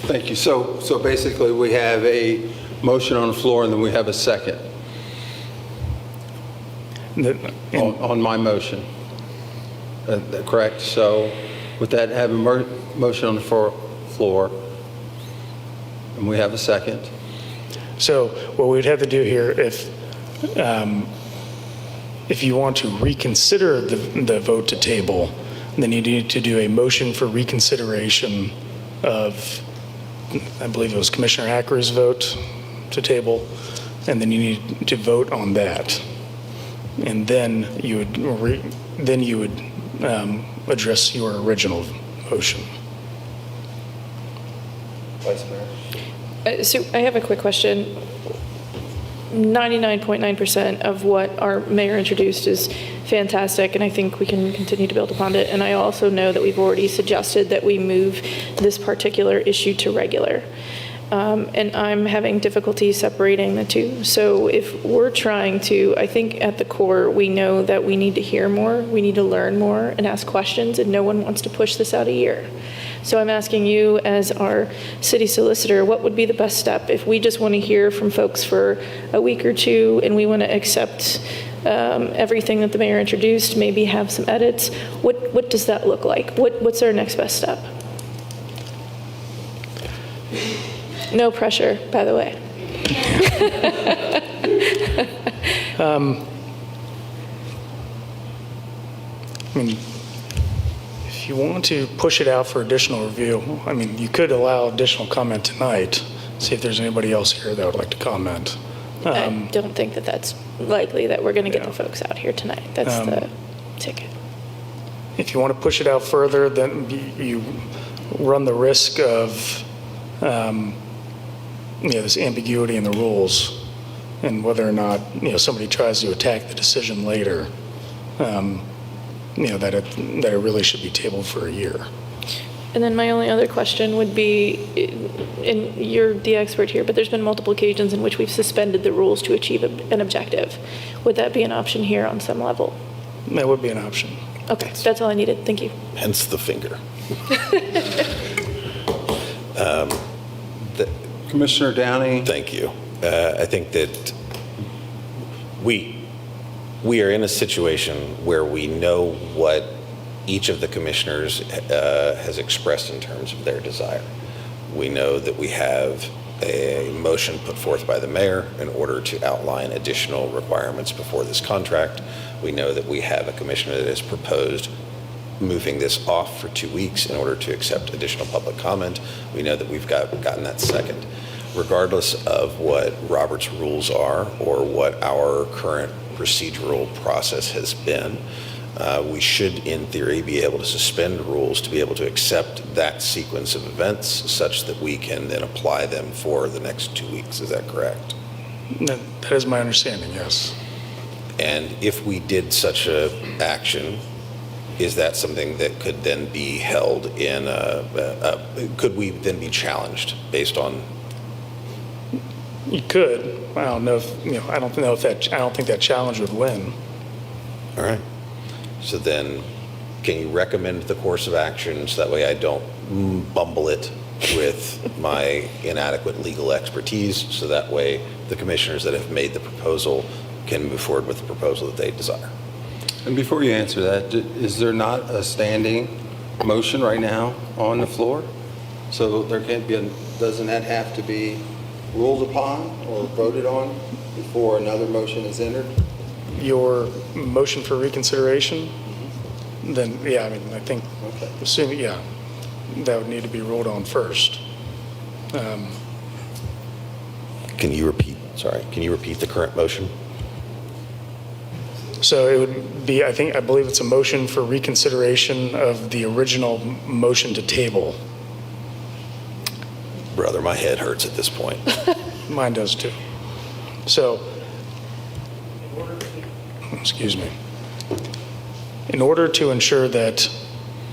Thank you. So basically, we have a motion on the floor, and then we have a second on my motion. Correct? So with that, have a motion on the floor, and we have a second. So what we'd have to do here, if you want to reconsider the vote to table, then you need to do a motion for reconsideration of, I believe it was Commissioner Acker's vote to table, and then you need to vote on that. And then you would address your original motion. Vice Mayor. So I have a quick question. 99.9% of what our mayor introduced is fantastic, and I think we can continue to build upon it. And I also know that we've already suggested that we move this particular issue to regular. And I'm having difficulty separating the two. So if we're trying to, I think at the core, we know that we need to hear more, we need to learn more and ask questions, and no one wants to push this out a year. So I'm asking you as our city solicitor, what would be the best step if we just want to hear from folks for a week or two and we want to accept everything that the mayor introduced, maybe have some edits? What does that look like? What's our next best step? No pressure, by the way. If you want to push it out for additional review, you could allow additional comment tonight, see if there's anybody else here that would like to comment. I don't think that that's likely that we're going to get the folks out here tonight. That's the ticket. If you want to push it out further, then you run the risk of this ambiguity in the rules, and whether or not somebody tries to attack the decision later, that it really should be tabled for a year. And then my only other question would be, and you're the expert here, but there's been multiple occasions in which we've suspended the rules to achieve an objective. Would that be an option here on some level? That would be an option. Okay, that's all I needed. Thank you. Hence the finger. Commissioner Downey. Thank you. I think that we are in a situation where we know what each of the commissioners has expressed in terms of their desire. We know that we have a motion put forth by the mayor in order to outline additional requirements before this contract. We know that we have a commissioner that has proposed moving this off for 2 weeks in order to accept additional public comment. We know that we've gotten that second. Regardless of what Robert's rules are or what our current procedural process has been, we should, in theory, be able to suspend rules to be able to accept that sequence of events such that we can then apply them for the next 2 weeks. Is that correct? That is my understanding, yes. And if we did such a action, is that something that could then be held in, could we then be challenged based on? You could. I don't know if, I don't think that challenge would win. All right. So then, can you recommend the course of action so that way I don't bumble it with my inadequate legal expertise, so that way the commissioners that have made the proposal can move forward with the proposal that they desire? And before you answer that, is there not a standing motion right now on the floor? So there can't be doesn't that have to be ruled upon or voted on before another motion is entered? Your motion for reconsideration, then, yeah, I mean, I think, assuming, yeah, that would need to be ruled on first. Can you repeat the current motion? So it would be, I believe it's a motion for reconsideration of the original motion to table. Brother, my head hurts at this point. Mine does too. So, excuse me. In order to ensure that,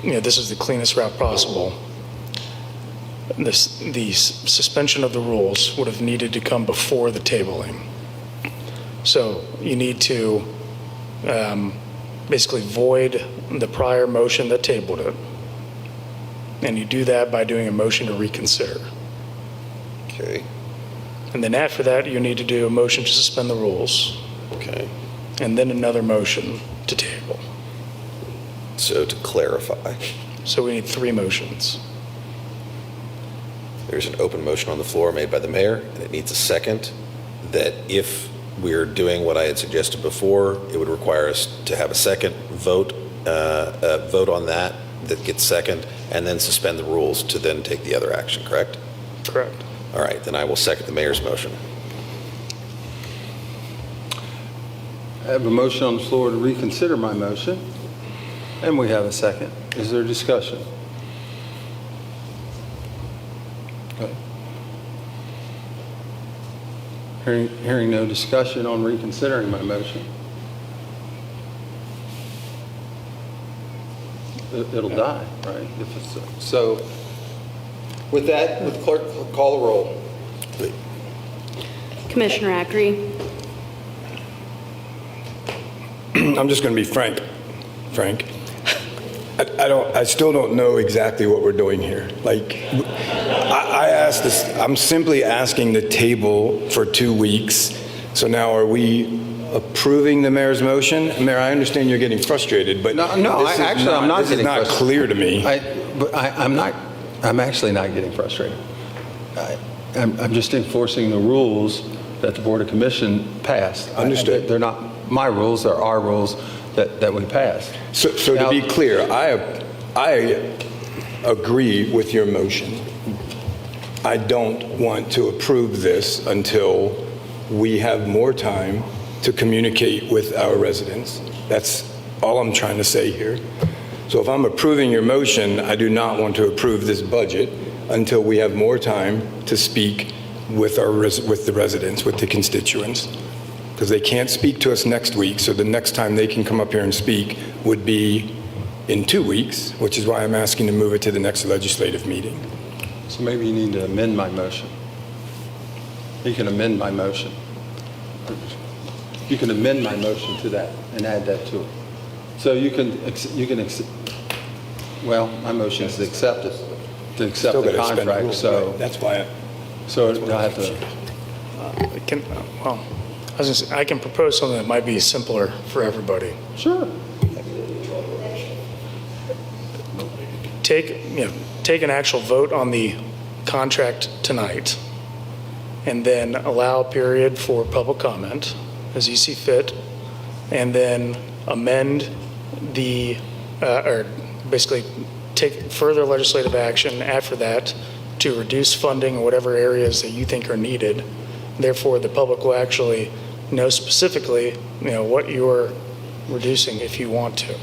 this is the cleanest route possible, the suspension of the rules would have needed to come before the tabling. So you need to basically void the prior motion that tabled it. And you do that by doing a motion to reconsider. Okay. And then after that, you need to do a motion to suspend the rules. Okay. And then another motion to table. So to clarify. So we need 3 motions. There's an open motion on the floor made by the mayor, and it needs a second, that if we're doing what I had suggested before, it would require us to have a second vote on that gets second, and then suspend the rules to then take the other action, correct? Correct. All right, then I will second the mayor's motion. I have a motion on the floor to reconsider my motion, and we have a second. Is there discussion? Okay. Hearing no discussion on reconsidering my motion, it'll die, right? If it's so. With that, would the clerk call the roll? Commissioner Ackrey? I'm just going to be frank. I still don't know exactly what we're doing here. Like, I asked this, I'm simply asking the table for 2 weeks. So now are we approving the mayor's motion? Mayor, I understand you're getting frustrated, but I'm not this is not clear to me. I'm actually not getting frustrated. I'm just enforcing the rules that the Board of Commission passed. Understood. They're not my rules, they're our rules that we passed. So now, to be clear, I agree with your motion. I don't want to approve this until we have more time to communicate with our residents. That's all I'm trying to say here. So if I'm approving your motion, I do not want to approve this budget until we have more time to speak with the residents, with the constituents, because they can't speak to us next week. So the next time they can come up here and speak would be in 2 weeks, which is why I'm asking to move it to the next legislative meeting. So maybe you need to amend my motion. You can amend my motion. You can amend my motion to that and add that to it. So well, my motion is to accept the contract. So that's why. So I have to. I can propose something that might be simpler for everybody. Sure. Take an actual vote on the contract tonight, and then allow a period for public comment as you see fit, and then amend or basically take further legislative action after that to reduce funding in whatever areas that you think are needed. Therefore, the public will actually know specifically, what you're reducing if you want to.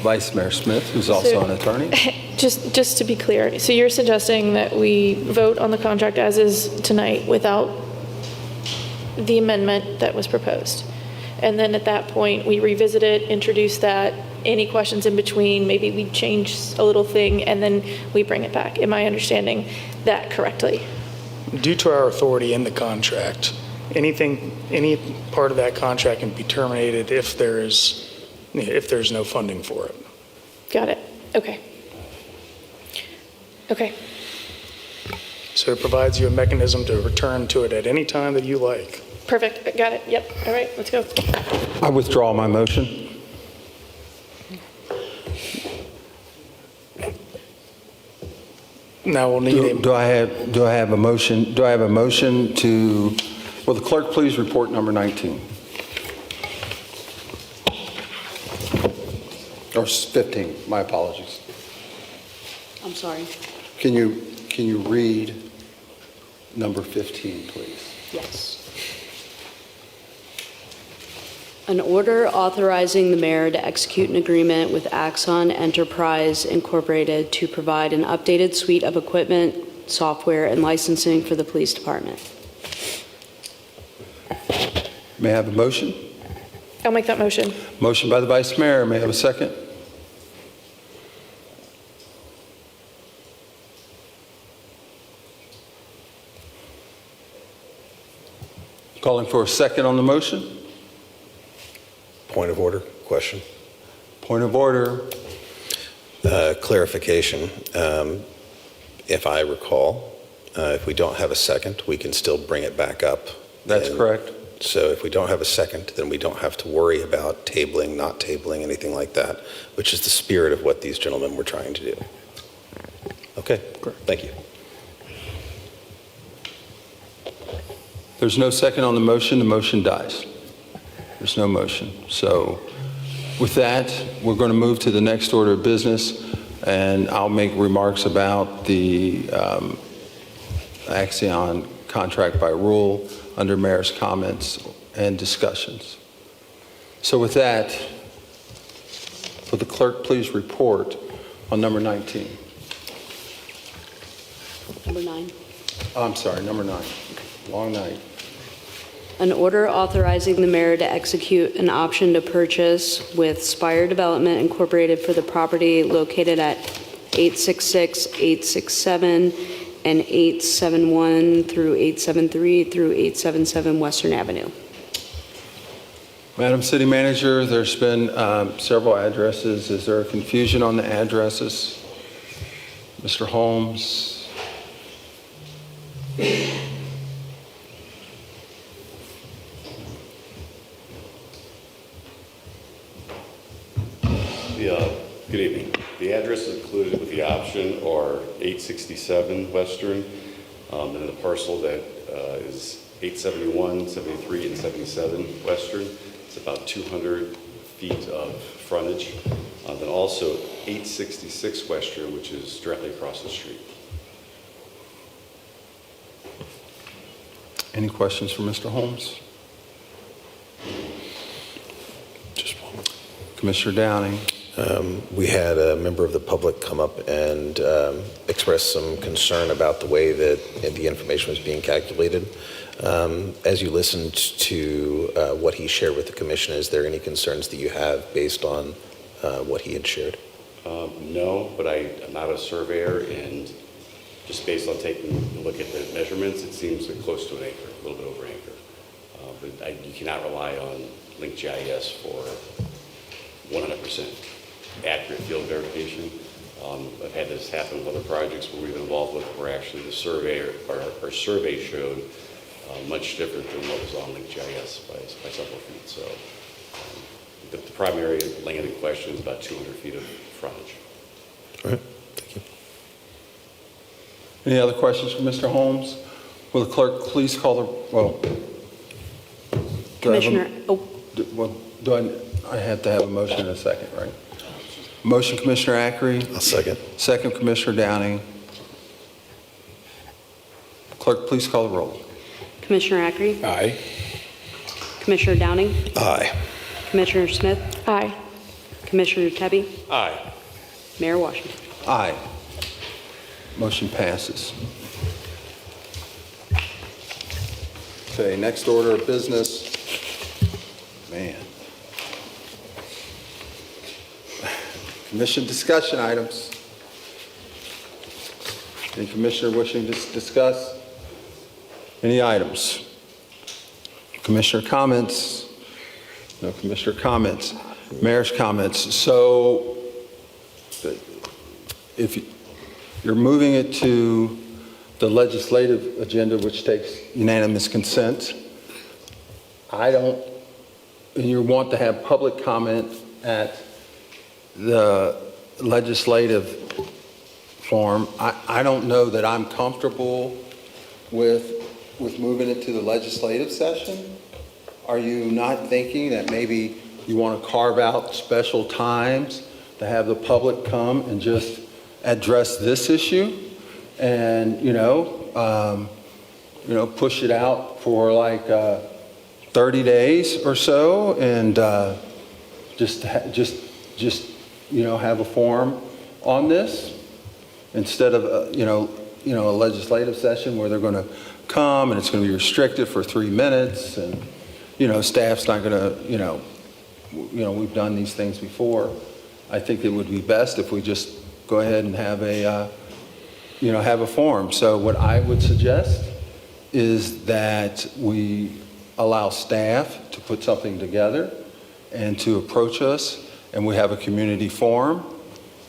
Vice Mayor Smith, who's also an attorney. Just to be clear, so you're suggesting that we vote on the contract as is tonight without the amendment that was proposed. And then at that point, we revisit it, introduce that, any questions in between, maybe we change a little thing, and then we bring it back. Am I understanding that correctly? Due to our authority in the contract, any part of that contract can be terminated if there's no funding for it. Got it. Okay. Okay. So it provides you a mechanism to return to it at any time that you like. Perfect. Got it. Yep. All right. Let's go. I withdraw my motion. Now we'll need Do I have a motion? Do I have a motion to, will the clerk please report number 19? Or 15, my apologies. I'm sorry. Can you read number 15, please? Yes. An order authorizing the mayor to execute an agreement with Axon Enterprise Incorporated to provide an updated suite of equipment, software, and licensing for the police department. May I have a motion? I'll make that motion. Motion by the Vice Mayor. May I have a second? Calling for a second on the motion. Point of order, question. Point of order. Clarification. If I recall, if we don't have a second, we can still bring it back up. That's correct. So if we don't have a second, then we don't have to worry about tabling, not tabling, anything like that, which is the spirit of what these gentlemen were trying to do. Okay, great. Thank you. There's no second on the motion dies. There's no motion. So with that, we're going to move to the next order of business, and I'll make remarks about the Axon contract by rule under mayor's comments and discussions. So with that, will the clerk please report on number 19? Number 9. Oh, I'm sorry, number 9. Long night. An order authorizing the mayor to execute an option to purchase with Spire Development Incorporated for the property located at 866, 867, and 871 through 873 through 877 Western Avenue. Madam City Manager, there's been several addresses. Is there a confusion on the addresses? Mr. Holmes? Good evening. The address included with the option are 867 Western, and the parcel that is 871, 73, and 77 Western. It's about 200 feet of frontage. Then also 866 Western, which is directly across the street. Any questions for Mr. Holmes? Just one. Commissioner Downing. We had a member of the public come up and express some concern about the way that the information was being calculated. As you listened to what he shared with the commission, is there any concerns that you have based on what he had shared? No, but I'm not a surveyor, and just based on taking a look at the measurements, it seems like close to an acre, a little bit over an acre. But you cannot rely on LinkGIS for 100% accurate field verification. I've had this happen with other projects where we've been involved with, where actually the surveyor, our survey showed much different than what was on LinkGIS by several feet. So the primary land in question is about 200 feet of frontage. All right, thank you. Any other questions for Mr. Holmes? Will the clerk please call the, well, Commissioner, I have to have a motion in a second, right? Motion, Commissioner Ackery. I'll second. Second, Commissioner Downing. Clerk, please call the roll. Commissioner Ackery? Aye. Commissioner Downing? Aye. Commissioner Smith? Aye. Commissioner Tebby? Aye. Mayor Washington? Aye. Motion passes. Okay, next order of business. Man. Commission discussion items. Any commissioner wishing to discuss any items? Commissioner comments? No commissioner comments. Mayor's comments. So if you're moving it to the legislative agenda, which takes unanimous consent, and you want to have public comment at the legislative form, I don't know that I'm comfortable with moving it to the legislative session. Are you not thinking that maybe you want to carve out special times to have the public come and just address this issue and, push it out for like 30 days or so and just have a forum on this instead of, a legislative session where they're going to come and it's going to be restricted for 3 minutes and, staff's not going to, we've done these things before. I think it would be best if we just go ahead and have a forum. So what I would suggest is that we allow staff to put something together and to approach us, and we have a community forum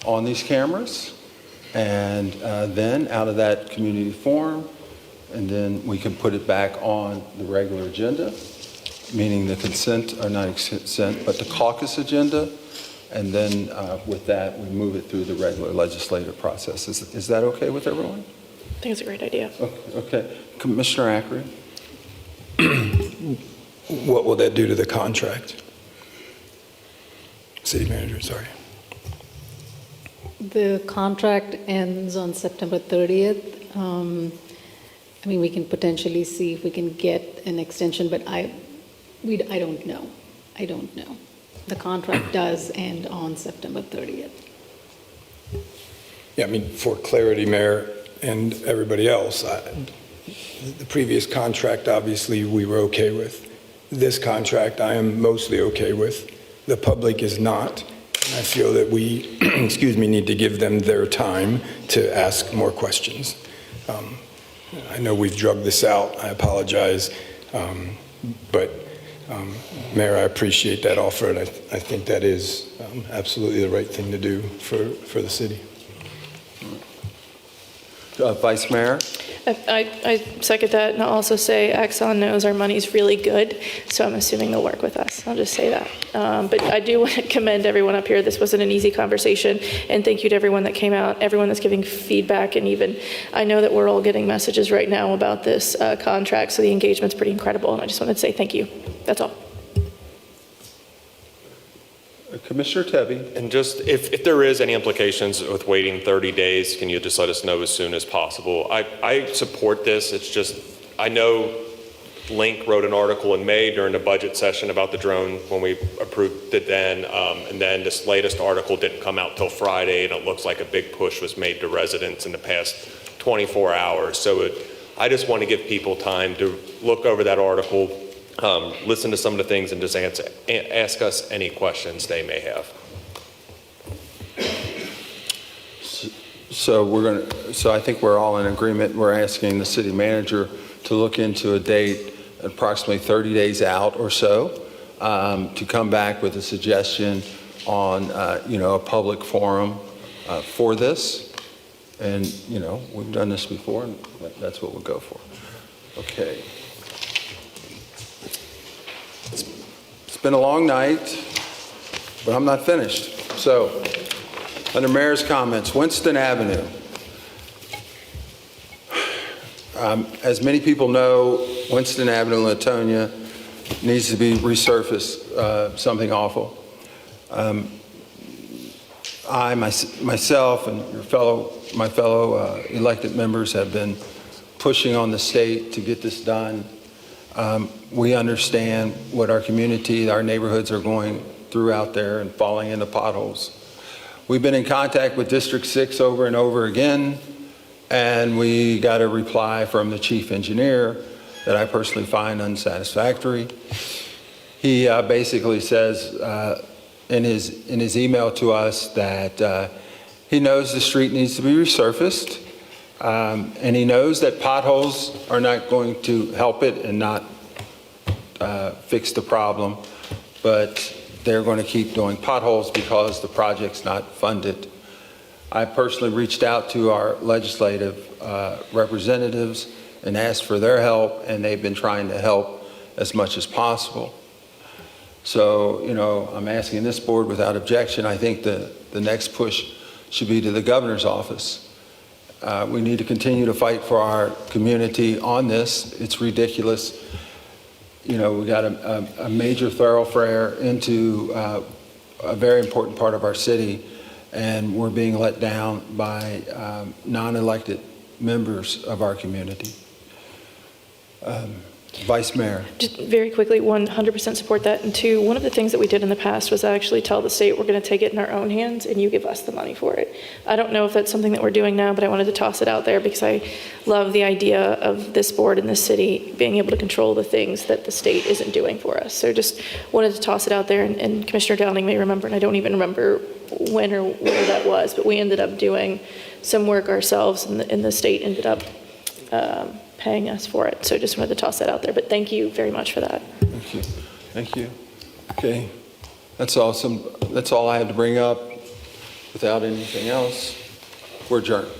on these cameras, and then out of that community forum, and then we can put it back on the regular agenda, meaning the consent, or not consent, but the caucus agenda, and then with that, we move it through the regular legislative process. Is that okay with everyone? I think it's a great idea. Okay. Commissioner Ackery? What will that do to the contract? City manager, sorry. The contract ends on September 30th. We can potentially see if we can get an extension, but I don't know. I don't know. The contract does end on September 30th. Yeah, for clarity, Mayor, and everybody else, the previous contract, obviously, we were okay with. This contract, I am mostly okay with. The public is not. And I feel that we, need to give them their time to ask more questions. I know we've drugged this out. I apologize. But Mayor, I appreciate that offer, and I think that is absolutely the right thing to do for the city. Vice Mayor? I second that, and I'll also say Axon knows our money's really good, so I'm assuming they'll work with us. I'll just say that. But I do want to commend everyone up here. This wasn't an easy conversation, and thank you to everyone that came out, everyone that's giving feedback, and even I know that we're all getting messages right now about this contract, so the engagement's pretty incredible, and I just wanted to say thank you. That's all. Commissioner Tebby. And just if there is any implications with waiting 30 days, can you just let us know as soon as possible? I support this. It's just, I know Link wrote an article in May during the budget session about the drone when we approved it then. And then this latest article didn't come out till Friday, and it looks like a big push was made to residents in the past 24 hours. So I just want to give people time to look over that article, listen to some of the things, and just ask us any questions they may have. So I think we're all in agreement. We're asking the city manager to look into a date approximately 30 days out or so to come back with a suggestion on, a public forum for this. And, we've done this before, and that's what we'll go for. Okay. It's been a long night, but I'm not finished. So, under Mayor's comments, Winston Avenue. As many people know, Winston Avenue, Latonia, needs to be resurfaced, something awful. Myself and my fellow elected members have been pushing on the state to get this done. We understand what our community, our neighborhoods are going through out there and falling into potholes. We've been in contact with District 6 over and over again, and we got a reply from the chief engineer that I personally find unsatisfactory. He basically says in his email to us that he knows the street needs to be resurfaced, and he knows that potholes are not going to help it and not fix the problem, but they're going to keep doing potholes because the project's not funded. I personally reached out to our legislative representatives and asked for their help, and they've been trying to help as much as possible. So, you know, I'm asking this board without objection. I think the next push should be to the governor's office. We need to continue to fight for our community on this. It's ridiculous. You know, we got a major thoroughfare into a very important part of our city, and we're being let down by non-elected members of our community. Vice Mayor. Just very quickly, 100% support that. And two, one of the things that we did in the past was actually tell the state we're going to take it in our own hands and you give us the money for it. I don't know if that's something that we're doing now, but I wanted to toss it out there because I love the idea of this board and this city being able to control the things that the state isn't doing for us. So just wanted to toss it out there, and Commissioner Downing may remember, and I don't even remember when or where that was, but we ended up doing some work ourselves, and the state ended up paying us for it. So just wanted to toss that out there, but thank you very much for that. Thank you. Thank you. Okay. That's awesome. That's all I had to bring up. Without anything else, we're adjourned.